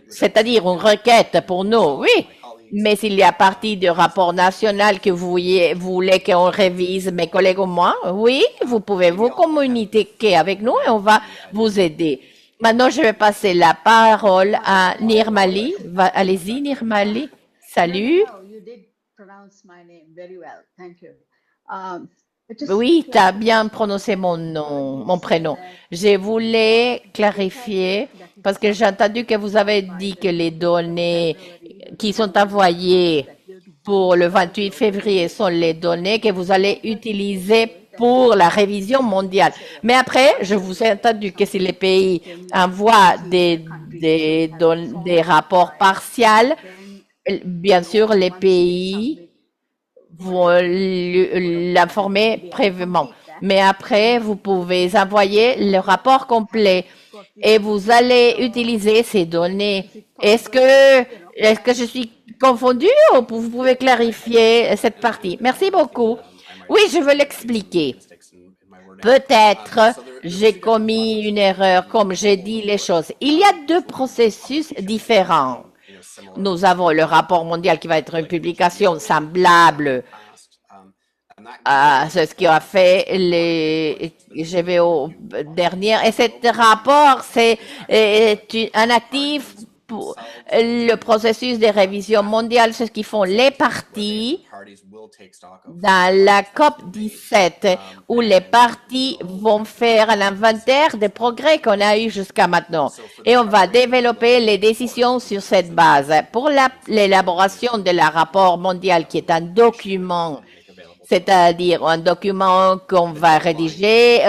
c'est-à-dire une requête pour nous, oui. Mais s'il y a partie du rapport national que vous voulez qu'on révise, mes collègues ou moi, oui, vous pouvez vous communiquer avec nous et on va vous aider. Maintenant, je vais passer la parole à Nirmali. Allez-y, Nirmali. Salut. Oui, tu as bien prononcé mon nom, mon prénom. Je voulais clarifier parce que j'ai entendu que vous avez dit que les données qui sont envoyées pour le 28 février sont les données que vous allez utiliser pour la révision mondiale. Mais après, je vous ai entendu que si les pays envoient des rapports partiels, bien sûr, les pays vont l'informer préviement. Mais après, vous pouvez envoyer le rapport complet et vous allez utiliser ces données. Est-ce que je suis confondue ou vous pouvez clarifier cette partie? Merci beaucoup. Oui, je veux l'expliquer. Peut-être j'ai commis une erreur comme j'ai dit les choses. Il y a deux processus différents. Nous avons le rapport mondial qui va être une publication semblable à ce qui a fait les GVO dernières. Et cet rapport, c'est un actif pour le processus de révision mondiale, c'est ce qu'ils font les partis dans la COP17, où les partis vont faire un inventaire des progrès qu'on a eu jusqu'à maintenant. Et on va développer les décisions sur cette base. Pour l'élaboration de la rapport mondial, qui est un document, c'est-à-dire un document qu'on va rédiger,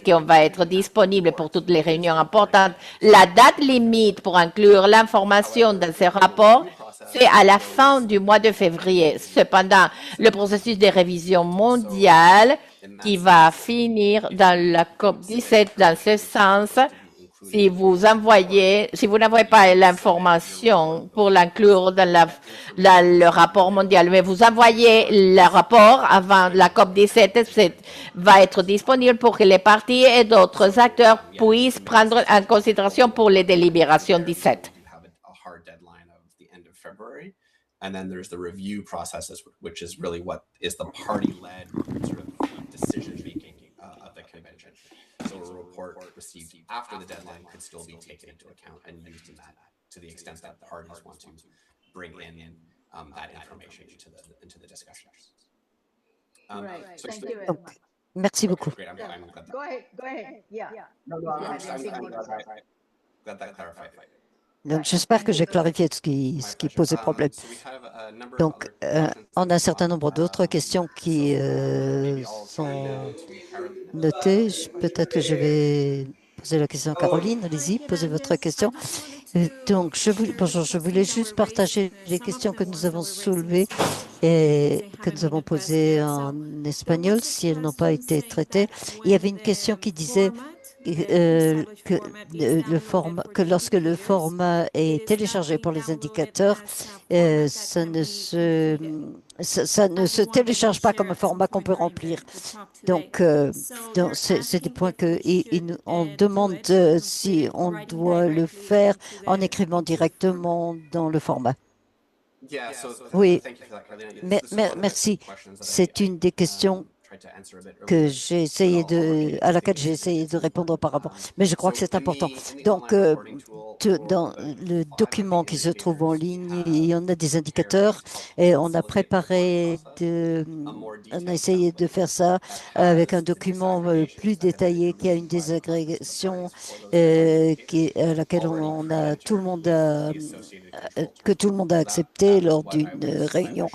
qu'on va être disponible pour toutes les réunions importantes. La date limite pour inclure l'information dans ce rapport, c'est à la fin du mois de février. Cependant, le processus de révision mondiale qui va finir dans la COP17 dans ce sens, si vous n'envoyez pas l'information pour l'inclure dans le rapport mondial, mais vous envoyez le rapport avant la COP17, va être disponible pour que les partis et d'autres acteurs puissent prendre en considération pour les délibérations 17. And then there's the review process, which is really what is the party-led sort of decision-making of the convention. So a report received after the deadline could still be taken into account and used in that, to the extent that parties want to bring in that information into the discussion. Right. Thank you very much. Merci beaucoup. Great. I'm Go ahead. Yeah. glad that clarified. Donc, j'espère que j'ai clarifié ce qui posait problème. Donc, on a un certain nombre d'autres questions qui sont notées. Peut-être que je vais poser la question à Caroline. Allez-y, posez votre question. Donc, bonjour, je voulais juste partager les questions que nous avons soulevées et que nous avons posées en espagnol, si elles n'ont pas été traitées. Il y avait une question qui disait que lorsque le format est téléchargé pour les indicateurs, ça ne se télécharge pas comme un format qu'on peut remplir. Donc, c'est des points on demande si on doit le faire en écrivant directement dans le format. Oui, merci. C'est une des questions à laquelle j'ai essayé de répondre auparavant. Mais je crois que c'est important. Donc, dans le document qui se trouve en ligne, il y en a des indicateurs et on a essayé de faire ça avec un document plus détaillé qui a une désagrégation à laquelle que tout le monde a accepté lors d'une réunion.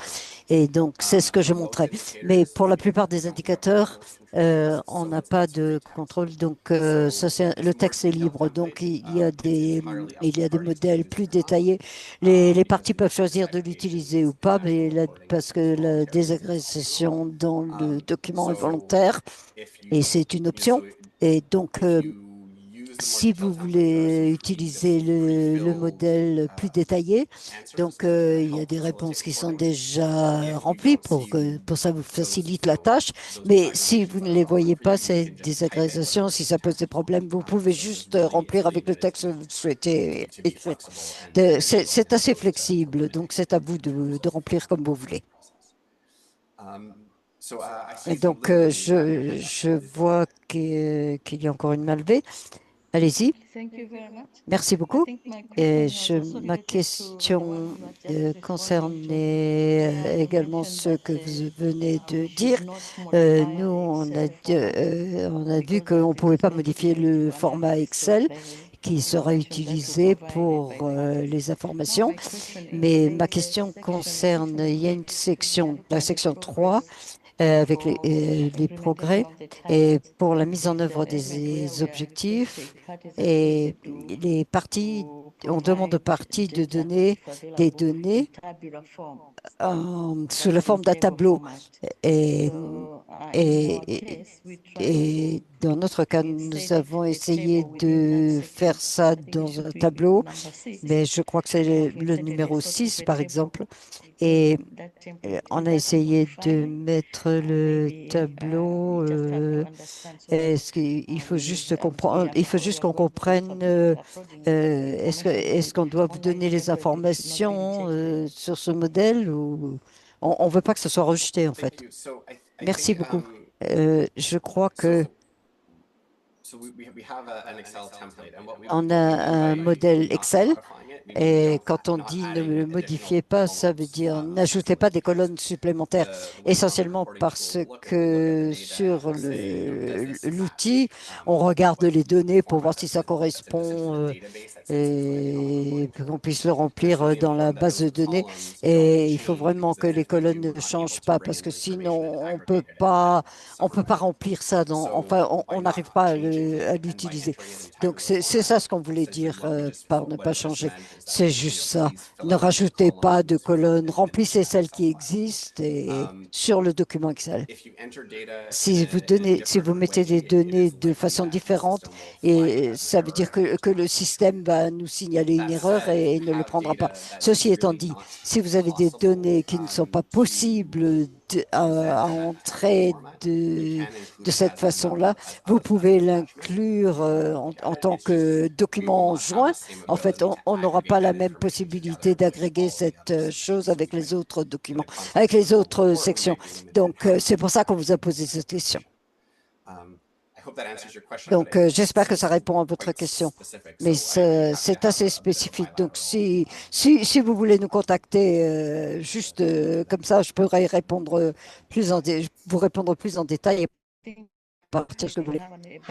Et donc, c'est ce que je montrais. Mais pour la plupart des indicateurs, on n'a pas de contrôle. Donc, le texte est libre. Donc, il y a des modèles plus détaillés. Les parties peuvent choisir de l'utiliser ou pas, parce que la désagrégation dans le document est volontaire et c'est une option. Et donc, si vous voulez utiliser le modèle plus détaillé, donc il y a des réponses qui sont déjà remplies pour ça vous facilite la tâche. Mais si vous ne les voyez pas, ces désagrégations, si ça pose des problèmes, vous pouvez juste remplir avec le texte que vous souhaitez écrire. C'est assez flexible, donc c'est à vous de remplir comme vous voulez. Et donc, je vois qu'il y a encore une main levée. Allez-y. Merci beaucoup. Ma question concernait également ce que vous venez de dire. Nous, on a vu qu'on ne pouvait pas modifier le format Excel qui sera utilisé pour les informations. Mais ma question concerne, il y a une section, la section 3, avec les progrès et pour la mise en œuvre des objectifs. Et les parties, on demande aux parties de donner des données sous la forme d'un tableau. Et, et dans notre cas, nous avons essayé de faire ça dans un tableau, mais je crois que c'est le numéro 6, par exemple. Et on a essayé de mettre le tableau. Est-ce qu'il faut juste comprendre, il faut juste qu'on comprenne. Est-ce qu'on doit vous donner les informations sur ce modèle ou on ne veut pas que ce soit rejeté en fait. Merci beaucoup. Je crois que on a un modèle Excel et quand on dit ne le modifiez pas, ça veut dire n'ajoutez pas des colonnes supplémentaires, essentiellement parce que sur l'outil, on regarde les données pour voir si ça correspond et qu'on puisse le remplir dans la base de données. Et il faut vraiment que les colonnes ne changent pas parce que sinon on peut pas remplir ça. Enfin, on n'arrive pas à l'utiliser. Donc c'est ça ce qu'on voulait dire par ne pas changer. C'est juste ça. Ne rajoutez pas de colonnes, remplissez celles qui existent sur le document Excel. Si vous mettez des données de façon différente, et ça veut dire que le système va nous signaler une erreur et ne le prendra pas. Ceci étant dit, si vous avez des données qui ne sont pas possibles à entrer de cette façon-là, vous pouvez l'inclure en tant que document joint. En fait, on n'aura pas la même possibilité d'agréger cette chose avec les autres documents, avec les autres sections. Donc, c'est pour ça qu'on vous a posé cette question. Donc, j'espère que ça répond à votre question, mais c'est assez spécifique. Donc, si vous voulez nous contacter juste comme ça, je pourrais vous répondre plus en détail. partir que vous voulez.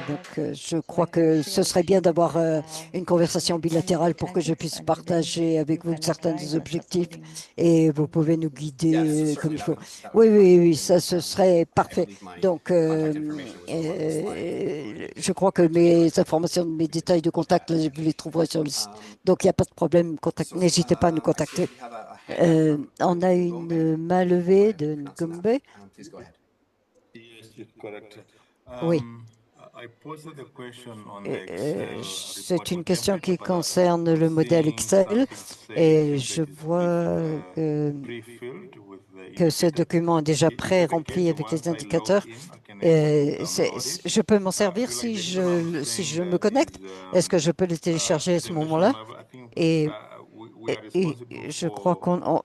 Donc, je crois que ce serait bien d'avoir une conversation bilatérale pour que je puisse partager avec vous certains des objectifs et vous pouvez nous guider comme il faut. Oui, oui, oui, ça, ce serait parfait. Donc, je crois que mes informations, mes détails de contact, là, vous les trouverez sur le site. Donc, il n'y a pas de problème. N'hésitez pas à nous contacter. On a une main levée de Ngombe. Please go ahead. Yes, it's correct. Oui. I posed the question on the Excel C'est report une or question qui template, but concerne I'm le modèle seeing Excel something et saying je that it's vois pre-filled with the que ce indicators. document est déjà Is that the pré-rempli case? avec les Once I log indicateurs. in, I can able to download it. Je peux m'en I servir feel like si the email I'm si seeing je me there connecte. is Est-ce que je peux le télécharger à ce moment-là? international. I think Et, we are responsible je crois for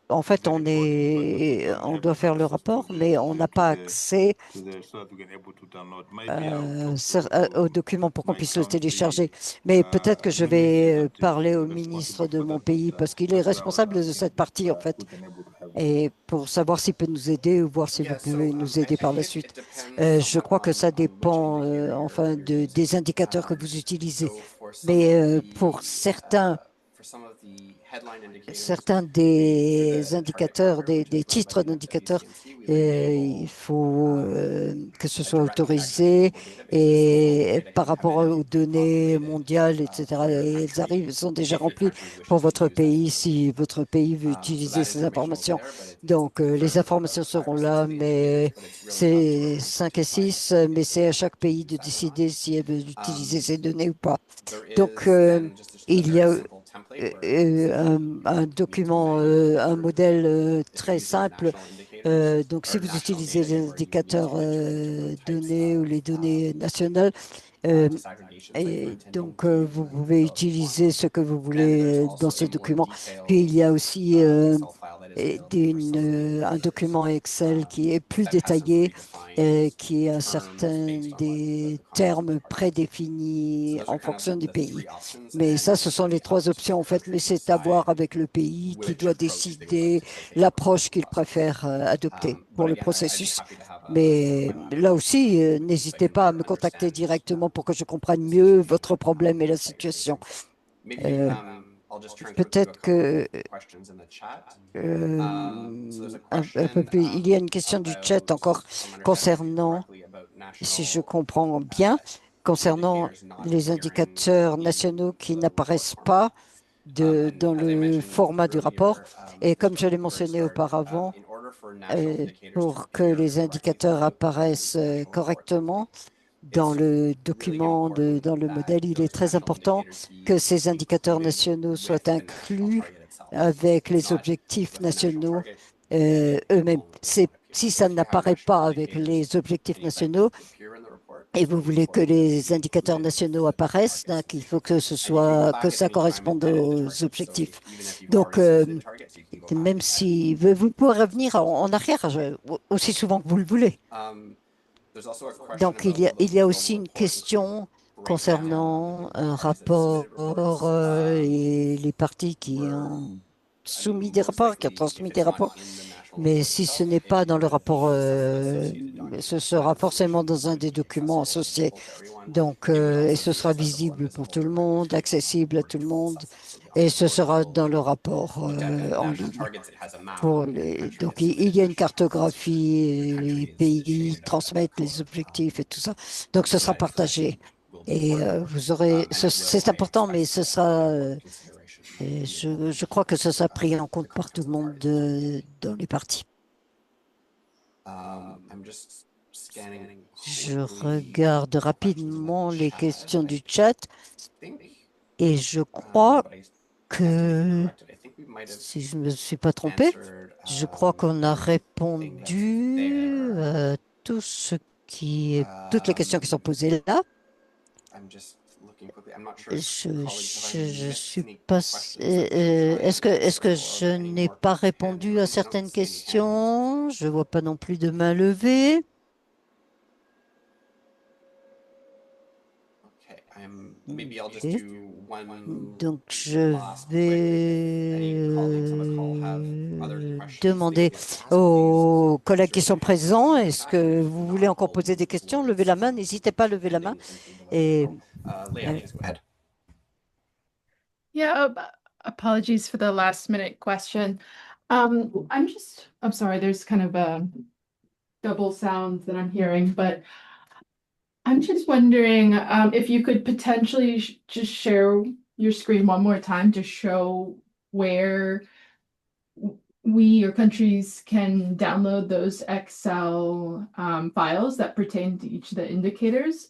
en fait, the reporting, but we don't on have doit faire le access rapport, mais on n'a pas accès so that we can able to download. Maybe I'll talk au to document pour qu'on my puisse le country télécharger. Mais peut-être que je ministry vais that parler au is ministre responsible de for mon that, pays but parce qu'il est that's why I was responsable de asking cette if partie, en fait, we can able to have that. et pour savoir s'il peut nous aider ou voir si vous Yeah, pouvez so nous I aider par think la it suite. depends Je somewhat crois que ça on which dépend, indicator enfin, you're using. des indicateurs que vous utilisez. So for some Mais of pour the for some of the headline indicators, certains through des the target indicateurs, calendar, which is des run by titres the d'indicateurs, WCMC, we would il enable faut que ce a soit direct connection to autorisé global databases. So et global data par can come rapport in aux and données populate it mondiales, etc. for your Et elles country arrivent, sont déjà if your remplies country pour wishes to votre use that pays information. si votre pays veut So utiliser that ces information will be informations. there, but Donc, it's les confirmed with informations the five seront or six là, of the indicators, mais but it's really up to our c'est country 5 to et decide 6, if mais c'est à chaque they pays choose de that or not. décider si elle veut utiliser ces données ou pas. There Donc, is then just a il y very a simple template where un you need to document, manually un enter modèle if you're très using the simple. national indicators Donc, si or vous national utilisez data, les where you would need indicateurs to enter in different types données ou les données nationales, disaggregations that you're et intending donc, to vous pouvez fill out each one. utiliser ce que vous Then there's voulez dans also ce a more document. Puis, il detailed y a aussi Excel file that is available for some of the un indicators document Excel qui est plus that has some détaillé, predefined qui a terms certains based on what des the context of the termes parties. So prédéfinis those are en kind of fonction du the pays. three options, Mais and ça, ce it's sont really les up trois to options, the en fait, country mais to c'est à voir decide avec le pays qui which doit approach they would like décider to take in l'approche the qu'il process. préfère adopter pour But le again, I'd be processus. happy to have Mais a bilateral là aussi, conversation with you so I n'hésitez can pas à better me contacter understand directement pour que je comprenne the mieux situation votre problème et la that you're situation. facing. Maybe Euh, I'll just turn to a Peut-être couple que of questions in the chat. So there's a un peu question plus, il y a une question du chat about, encore if I'm understanding you concernant, correctly, about si je national comprends bien, concernant indicators not les appearing indicateurs in nationaux qui the report n'apparaissent format. pas dans As I le mentioned format du rapport. earlier, Et just comme je l'ai before it mentionné started, auparavant, in order for national indicators to pour que appear les correctly indicateurs within apparaissent national report correctement template, dans it's le really document, important dans le that modèle, il est those très national important indicators que ces be indicateurs included nationaux with soient the national inclus target itself. avec If it's les not objectifs with the national nationaux target, then it eux-mêmes. won't appear. Si So ça if you have n'apparaît national pas avec indicators les objectifs and you'd like them nationaux to appear in the report, et vous then it's voulez que important for them to les be indicateurs included nationaux with the apparaissent, donc targets. il faut que And you can go que back at ça any time and corresponde edit the aux targets. So objectifs. even if you've Donc, already submitted targets, you can go back même and edit si vous pouvez revenir en arrière aussi souvent que vous le voulez. There's also a question Donc, about il y a the aussi global une report and sort of question the breakdown concernant of un the parties that have rapport submitted reports. et les parties qui Where, ont I mean, soumis des most rapports, qui ont likely, if transmis des it's not rapports. in the national Mais report si ce itself, n'est it pas dans le would rapport, be some associated ce document. So sera that forcément information dans un would des be documents accessible and associés. visible to everyone. Donc, It would et also ce be sera accessible and visible pour visible tout le monde, directly accessible à where tout you le can monde, access it. So the et ce report sera will dans le rapport look at the en national ligne. targets. It has a map of every country Donc, that submitted il y a une national targets. So cartographie, your les country is pays shaded out as a transmettent les color. objectifs et tout ça. Donc, ce So sera that partagé. information will be Et important. vous aurez, And it will, c'est I important, mais expect, ce get sera, important consideration et in the implementation je crois que ce sera pris en of the compte par tout context le of monde parties. dans les parties. I'm just scanning Je quickly regarde the questions in the rapidement les chat. questions I du chat think, et je crois but I stand to be que, corrected. I think we might have si je ne me suis pas trompé, answered je crois qu'on a everything that's répondu there. à toutes les questions qui sont posées là. I'm just looking quickly. I'm not sure if Je colleagues, have I je missed suis any pas. questions that we should try Est-ce and est-ce que answer, or je are there any n'ai more pas hands répondu à raised? I don't certaines see any hands. questions? Je vois pas non plus de main levée. Okay, maybe I'll just Ok. do Donc, je vais demander aux collègues qui sont présents, est-ce que vous voulez encore poser des questions? Levez la main, n'hésitez pas à lever la main. Et Leah, please go ahead. Yeah, apologies for the last minute question. I'm sorry, there's kind of a double sound that I'm hearing, but I'm just wondering if you could potentially just share your screen one more time to show where we or countries can download those Excel files that pertain to each of the indicators.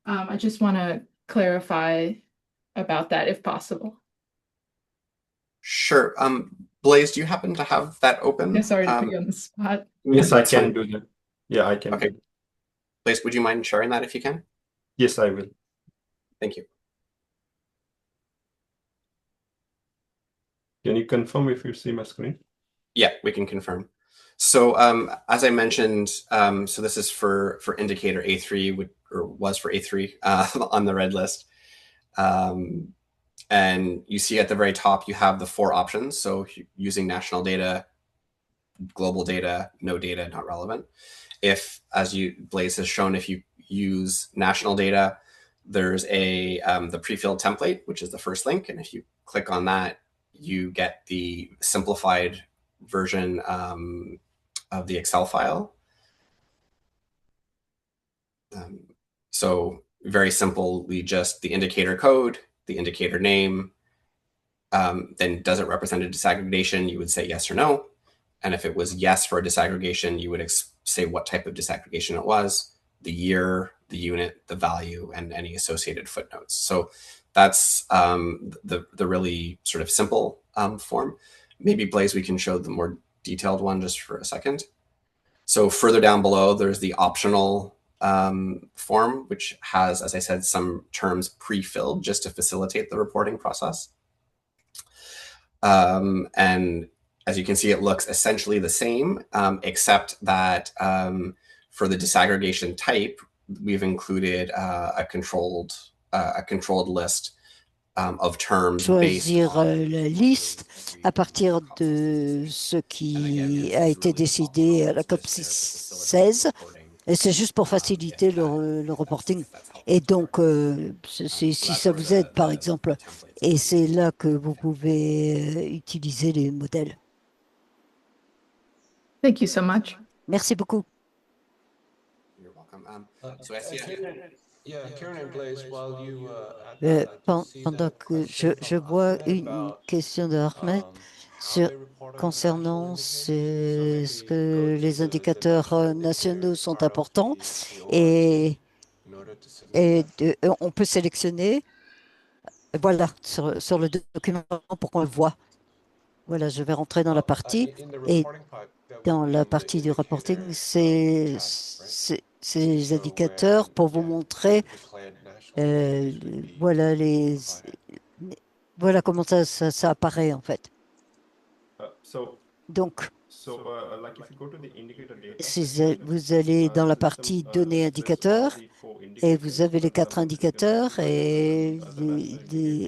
I just want to clarify about that if possible. Sure. Blaze, do you happen to have that open? Yeah, sorry to put you on the spot. Yes, I That's can fine. do that. Yeah, I can. Okay. Blaze, would you mind sharing that if you can? Yes, I will. Thank you. Can you confirm if you see my screen? Yeah, we can confirm. So as I mentioned, so this is for indicator A3, or was for A3 on the red list. And you see at the very top, you have the 4 options. So using national data, global data, no data, not relevant. If, as Blaze has shown, if you use national data, there's the pre-filled template, which is the first link. And if you click on that, you get the simplified version of the Excel file. So very simply, just the indicator code, the indicator name, then does it represent a disaggregation? You would say yes or no. And if it was yes for a disaggregation, you would say what type of disaggregation it was, the year, the unit, the value, and any associated footnotes. So that's the really sort of simple form. Maybe, Blaze, we can show the more detailed one just for a second. So further down below, there's the optional form, which has, as I said, some terms pre-filled just to facilitate the reporting process. And as you can see, it looks essentially the same, except that for the disaggregation type, we've included a controlled list of terms. Choisir la liste à partir de ce qui a été décidé à la COP 16. Et c'est juste pour faciliter le reporting. Et donc, si ça vous aide, par exemple, et c'est là que vous pouvez utiliser les modèles. Thank you so much. Merci beaucoup. You're welcome. Pendant que je vois une question de Ahmed concernant ce que les indicateurs nationaux sont importants et on peut sélectionner, voilà, sur le document pour qu'on le voit. Voilà, je vais rentrer dans la partie et dans la partie du reporting, c'est ces indicateurs pour vous montrer, voilà, voilà comment ça apparaît en fait. Donc, si vous allez dans la partie données indicateurs et vous avez les 4 indicateurs et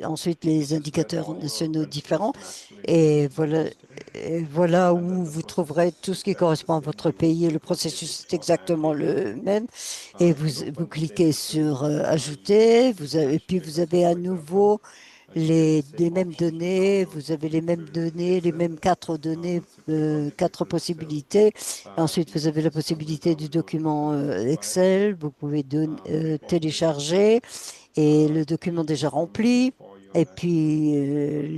ensuite les indicateurs nationaux différents et voilà où vous trouverez tout ce qui correspond à votre pays et le processus est exactement le même et vous cliquez sur ajouter, puis vous avez à nouveau les mêmes données, vous avez les mêmes données, les mêmes 4 données, 4 possibilités. Ensuite, vous avez la possibilité du document Excel, vous pouvez télécharger et le document déjà rempli. Et puis,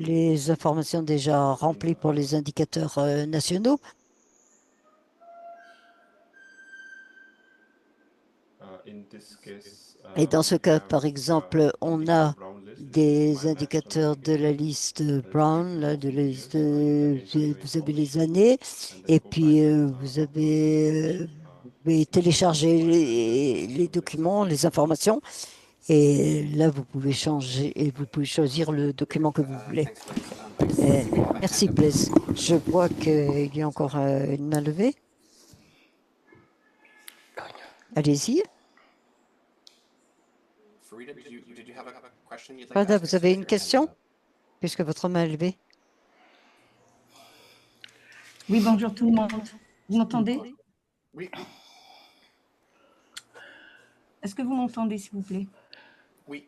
les informations déjà remplies pour les indicateurs nationaux. Et dans ce cas, par exemple, on a des indicateurs de la liste Brown, là, de la liste, vous avez les années, et puis vous avez téléchargé les documents, les informations, et là, vous pouvez changer et vous pouvez choisir le document que vous voulez. Merci, Blaise. Je vois qu'il y a encore une main levée. Allez-y. Farida, did you have a Rada, vous avez une question, puisque votre main est levée? Oui, bonjour tout le monde. Vous m'entendez? Oui. Est-ce que vous m'entendez, s'il vous plaît? Oui.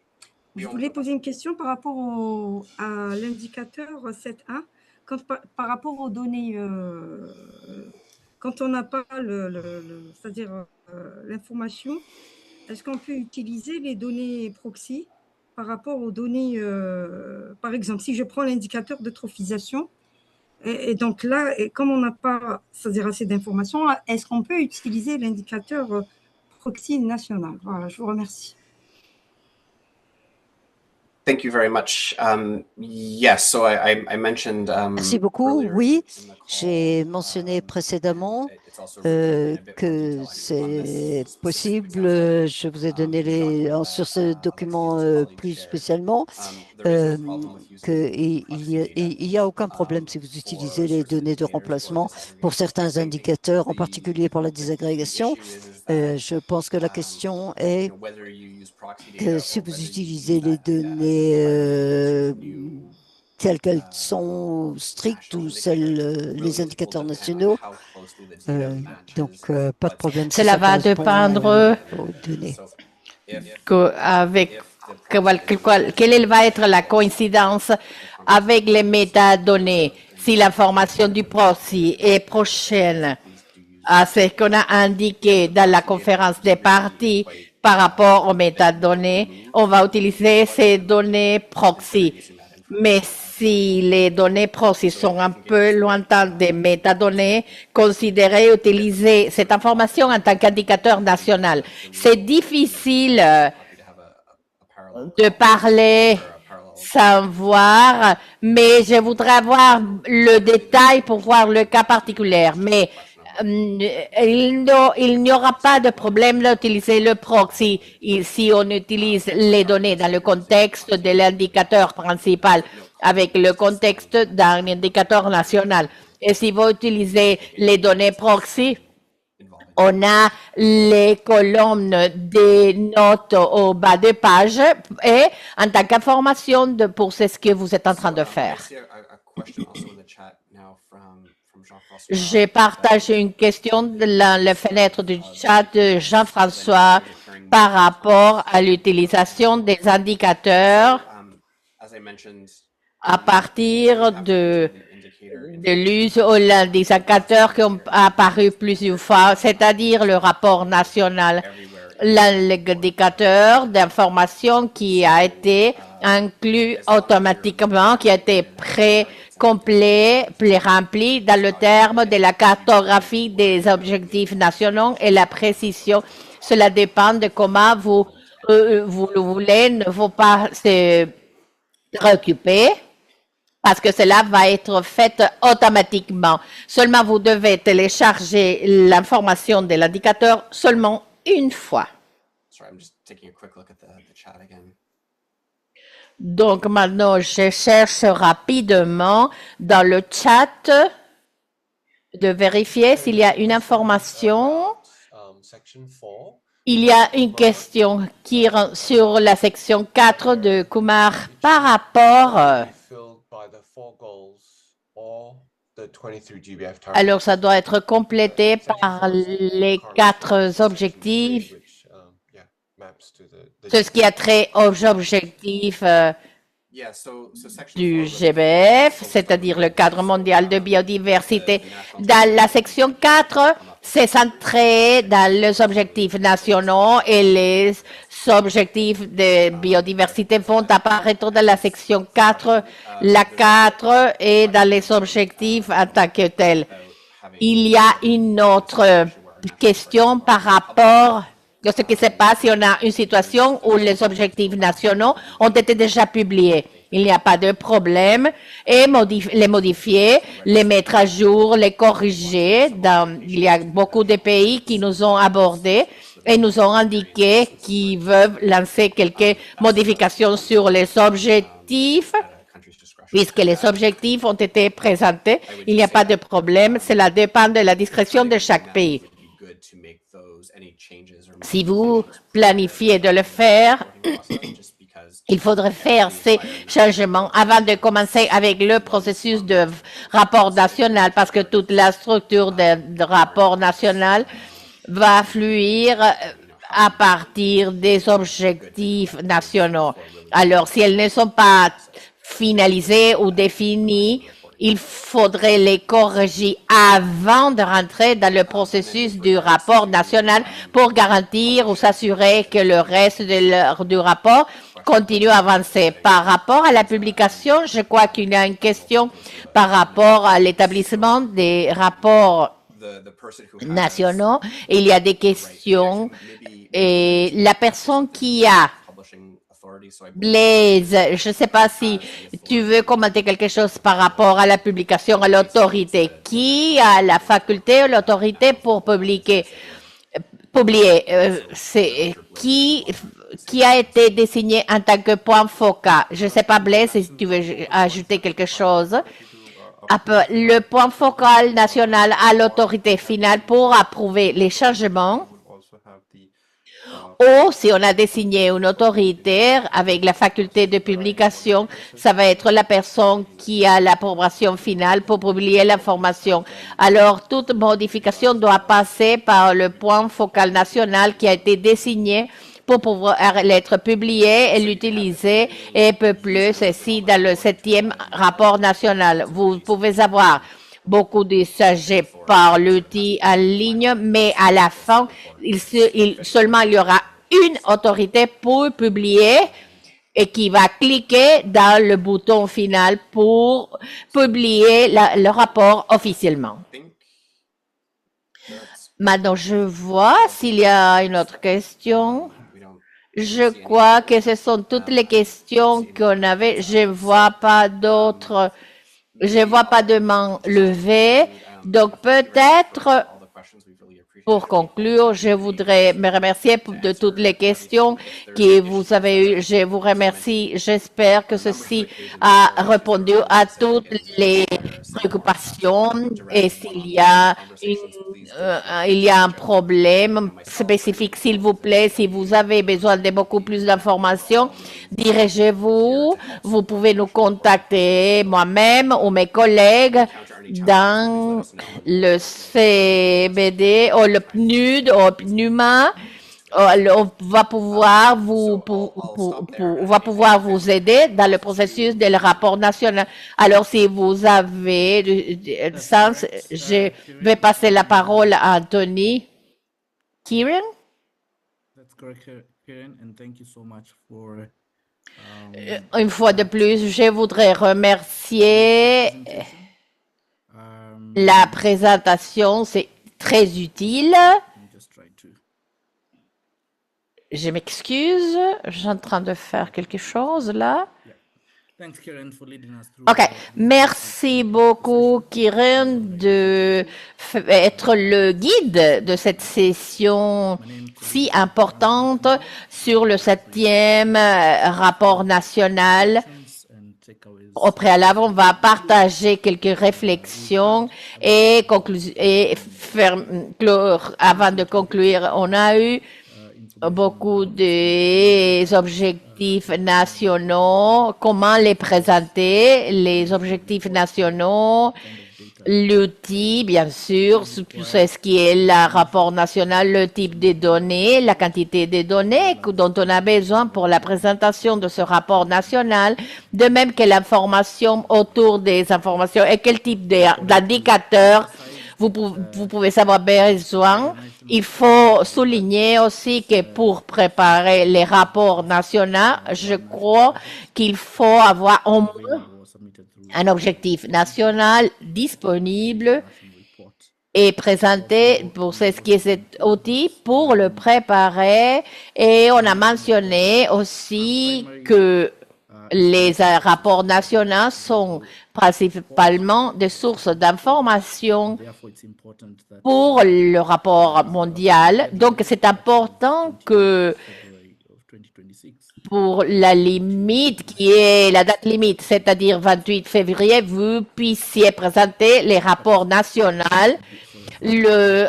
Je voulais poser une question par rapport à l'indicateur 7A. Par rapport aux données, quand on n'a pas c'est-à-dire l'information, est-ce qu'on peut utiliser les données proxy par rapport aux données, par exemple, si je prends l'indicateur de trophisation, et donc là, comme on n'a pas, c'est-à-dire assez d'informations, est-ce qu'on peut utiliser l'indicateur proxy national? Voilà, je vous remercie. Thank you very much. Yes, so I mentioned. Merci beaucoup. Earlier Oui, in the call, j'ai mentionné précédemment it's also written in a bit more que detail, I think, on c'est this specific possible. example. Je vous ai donné sur ce document plus spécialement There is no problem with using qu'il n'y a aucun problème si vous utilisez les données de remplacement pour certains indicateurs, en particulier pour la désagrégation. Je pense que la question est que si vous utilisez les données telles qu'elles sont strictes ou les indicateurs nationaux, donc pas de problème. si Cela ça va correspond dépendre aux données. Quelle va être la coïncidence avec les métadonnées si l'information du proxy est prochaine à ce qu'on a indiqué dans la conférence des parties par rapport aux métadonnées, on va utiliser ces données proxy. Mais si les données proxy sont un peu lointaines des métadonnées, considérez utiliser cette information en tant qu'indicateur national. C'est difficile de parler sans voir, mais je voudrais avoir le détail pour voir le cas particulier. Mais il n'y aura pas de problème d'utiliser le proxy si on utilise les données dans le contexte de l'indicateur principal avec le contexte d'un indicateur national. Et si vous utilisez les données proxy, on a les colonnes des notes au bas de page et en tant qu'information pour ce que vous êtes en train de faire. Je partage une question de la fenêtre du chat de Jean-François par rapport à l'utilisation des indicateurs à partir de l'use des indicateurs qui ont apparu plusieurs fois, c'est-à-dire le rapport national, l'indicateur d'information qui a été inclus automatiquement, qui a été complet, rempli dans le terme de la cartographie des objectifs nationaux et la précision. Cela dépend de comment vous le voulez, ne faut pas se préoccuper parce que cela va être fait automatiquement. Seulement, vous devez télécharger l'information de l'indicateur seulement une fois. Donc maintenant, je cherche rapidement dans le chat de vérifier s'il y a une information. Il y a une question qui est sur la section 4 de Kumar par rapport. Alors, ça doit être complété par les 4 objectifs. C'est ce qui a trait aux objectifs du GBF, c'est-à-dire le cadre mondial de biodiversité. Dans la section 4, c'est centré dans les objectifs nationaux et les objectifs de biodiversité vont apparaître dans la section 4. La 4 est dans les objectifs en tant que tels. Il y a une autre question par rapport à ce qui se passe si on a une situation où les objectifs nationaux ont été déjà publiés. Il n'y a pas de problème et les modifier, les mettre à jour, les corriger. Il y a beaucoup de pays qui nous ont abordés et nous ont indiqué qu'ils veulent lancer quelques modifications sur les objectifs. Puisque les objectifs ont été présentés, il n'y a pas de problème. Cela dépend de la discrétion de chaque pays. Si vous planifiez de le faire, Il faudrait faire ces changements avant de commencer avec le processus de rapport national parce que toute la structure de rapport national va fluir à partir des objectifs nationaux. Alors, si elles ne sont pas finalisées ou définies, il faudrait les corriger avant de rentrer dans le processus du rapport national pour garantir ou s'assurer que le reste du rapport continue à avancer. Par rapport à la publication, je crois qu'il y a une question par rapport à l'établissement des rapports nationaux. Il y a des questions et la personne qui a Blaise, je ne sais pas si tu veux commenter quelque chose par rapport à la publication, à l'autorité. Qui a la faculté ou l'autorité pour publier? C'est qui a été désigné en tant que point focal? Je ne sais pas, Blaise, si tu veux ajouter quelque chose. Le point focal national a l'autorité finale pour approuver les changements. Ou si on a désigné une autorité avec la faculté de publication, ça va être la personne qui a l'approbation finale pour publier l'information. Alors, toute modification doit passer par le point focal national qui a été désigné pour pouvoir l'être publié et l'utiliser et peu plus ici dans le 7e rapport national. Vous pouvez avoir beaucoup de sujets par l'outil en ligne, mais à la fin, seulement il y aura une autorité pour publier et qui va cliquer dans le bouton final pour publier le rapport officiellement. Maintenant, je vois s'il y a une autre question. Je crois que ce sont toutes les questions qu'on avait. Je vois pas d'autres. Je vois pas de main levée. Donc, peut-être, pour conclure, je voudrais me remercier de toutes les questions que vous avez eues. Je vous remercie. J'espère que ceci a répondu à toutes les préoccupations. Et s'il y a un problème spécifique, s'il vous plaît, si vous avez besoin de beaucoup plus d'informations, dirigez-vous. Vous pouvez nous contacter, moi-même ou mes collègues, dans le CBD ou le PNUD ou PNUMA. On va pouvoir vous aider dans le processus de le rapport national. Alors, si vous avez du sens, je vais passer la parole à Anthony. Kieran? Une fois de plus, je voudrais remercier la présentation, c'est très utile. Je m'excuse, je suis en train de faire quelque chose là. OK. Merci beaucoup, Kieran, d'être le guide de cette session si importante sur le 7e rapport national. Au préalable, on va partager quelques réflexions et avant de conclure, on a eu beaucoup des objectifs nationaux. Comment les présenter? Les objectifs nationaux, l'outil, bien sûr, c'est ce qui est le rapport national, le type de données, la quantité de données dont on a besoin pour la présentation de ce rapport national, de même que l'information autour des informations et quel type d'indicateurs vous pouvez savoir besoin. Il faut souligner aussi que pour préparer les rapports nationaux, je crois qu'il faut avoir au moins un objectif national disponible et présenté pour ce qui est cet outil pour le préparer. Et on a mentionné aussi que les rapports nationaux sont principalement des sources d'information pour le rapport mondial. Donc, c'est important que pour la limite qui est la date limite, c'est-à-dire 28 février, vous puissiez présenter les rapports nationaux,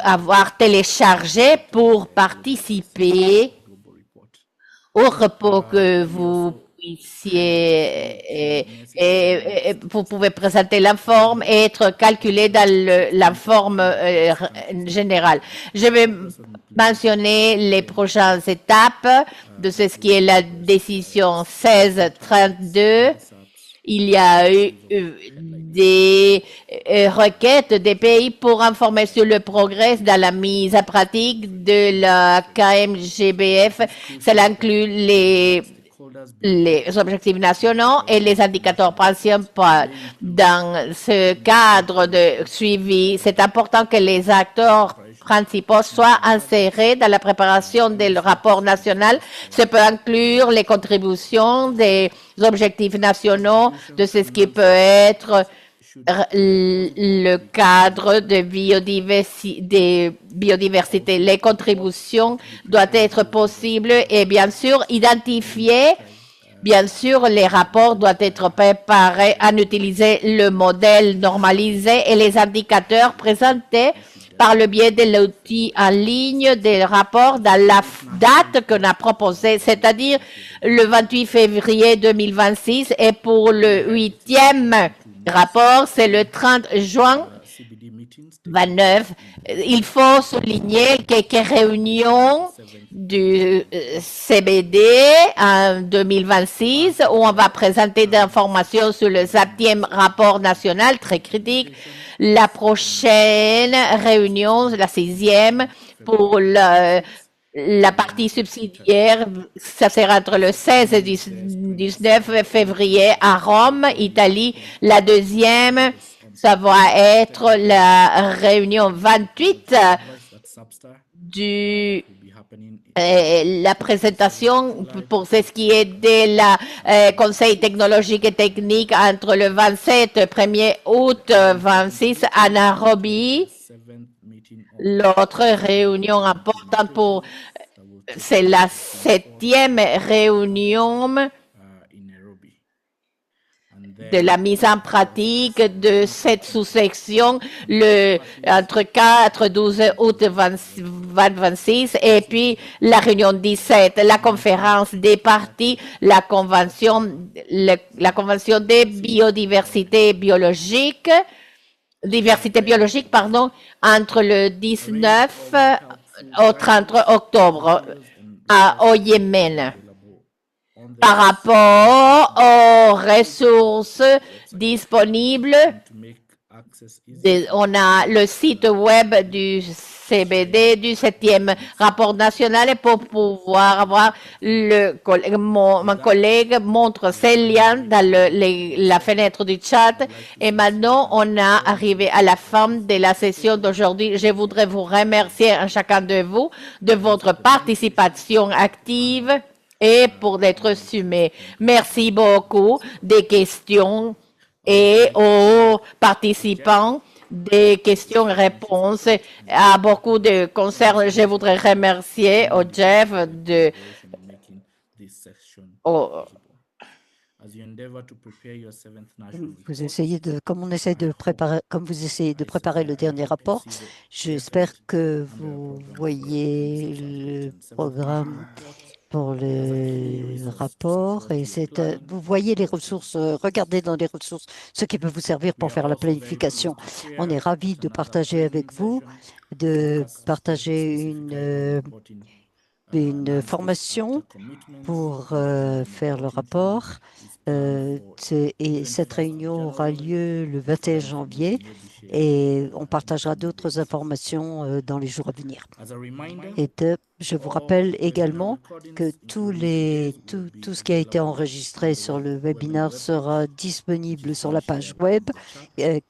avoir téléchargé pour participer au repos que vous puissiez, vous pouvez présenter la forme et être calculé dans la forme générale. Je vais mentionner les prochaines étapes de ce qui est la décision 1632. Il y a eu des requêtes des pays pour informer sur le progrès dans la mise en pratique de la KMGBF. Cela inclut les objectifs nationaux et les indicateurs principaux. Dans ce cadre de suivi, c'est important que les acteurs principaux soient insérés dans la préparation du rapport national. Ça peut inclure les contributions des objectifs nationaux, de ce qui peut être le cadre de biodiversité. Les contributions doivent être possibles et bien sûr identifiées. Bien sûr, les rapports doivent être préparés en utilisant le modèle normalisé et les indicateurs présentés par le biais de l'outil en ligne des rapports dans la date qu'on a proposée, c'est-à-dire le 28 février 2026. Et pour le 8e rapport, c'est le 30 juin 29. Il faut souligner quelques réunions du CBD en 2026 où on va présenter des informations sur le 7e rapport national très critique. La prochaine réunion, la 6e, pour la partie subsidiaire, ça sera entre le 16 et 19 février à Rome, Italie. La deuxième, ça va être la réunion 28 la présentation pour ce qui est de la conseil technologique et technique entre le 27 1er août 26 à Nairobi. L'autre réunion importante c'est la 7e réunion de la mise en pratique de cette sous-section entre 4 12 août 2026 et puis la réunion 17, la conférence des parties, la convention des diversité biologique, entre le 19 au 30 octobre au Yémen. Par rapport aux ressources disponibles, on a le site web du CBD du 7e rapport national et pour pouvoir avoir mon collègue montre ces liens dans la fenêtre du chat. Et maintenant, on a arrivé à la fin de la session d'aujourd'hui. Je voudrais vous remercier à chacun de vous de votre participation active et pour d'être assumé. Merci beaucoup des questions et aux participants des questions-réponses à beaucoup de concerns. Je voudrais remercier au Jeff Vous essayez comme vous essayez de préparer le dernier rapport, j'espère que vous voyez le programme pour le rapport et vous voyez les ressources, regardez dans les ressources ce qui peut vous servir pour faire la planification. On est ravis de partager avec vous, de partager une formation pour faire le rapport. Et cette réunion aura lieu le 21 janvier et on partagera d'autres informations dans les jours à venir. Et je vous rappelle également que tout ce qui a été enregistré sur le webinaire sera disponible sur la page web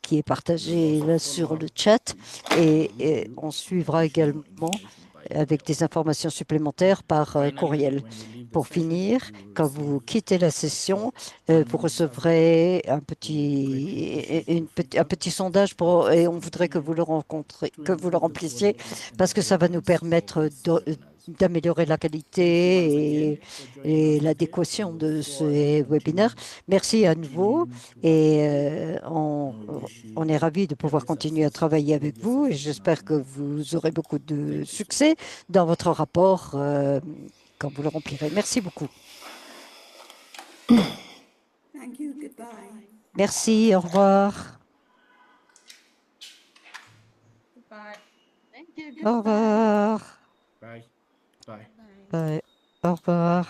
qui est partagée là sur le chat et on suivra également avec des informations supplémentaires par courriel. Pour finir, quand vous quittez la session, vous recevrez un petit sondage et on voudrait que vous le remplissiez parce que ça va nous permettre d'améliorer la qualité et l'adéquation de ce webinaire. Merci à nouveau et on est ravis de pouvoir continuer à travailler avec vous et j'espère que vous aurez beaucoup de succès dans votre rapport quand vous le remplirez. Merci beaucoup. Merci, au revoir. Au revoir. Bye. Bye. Bye. Au revoir.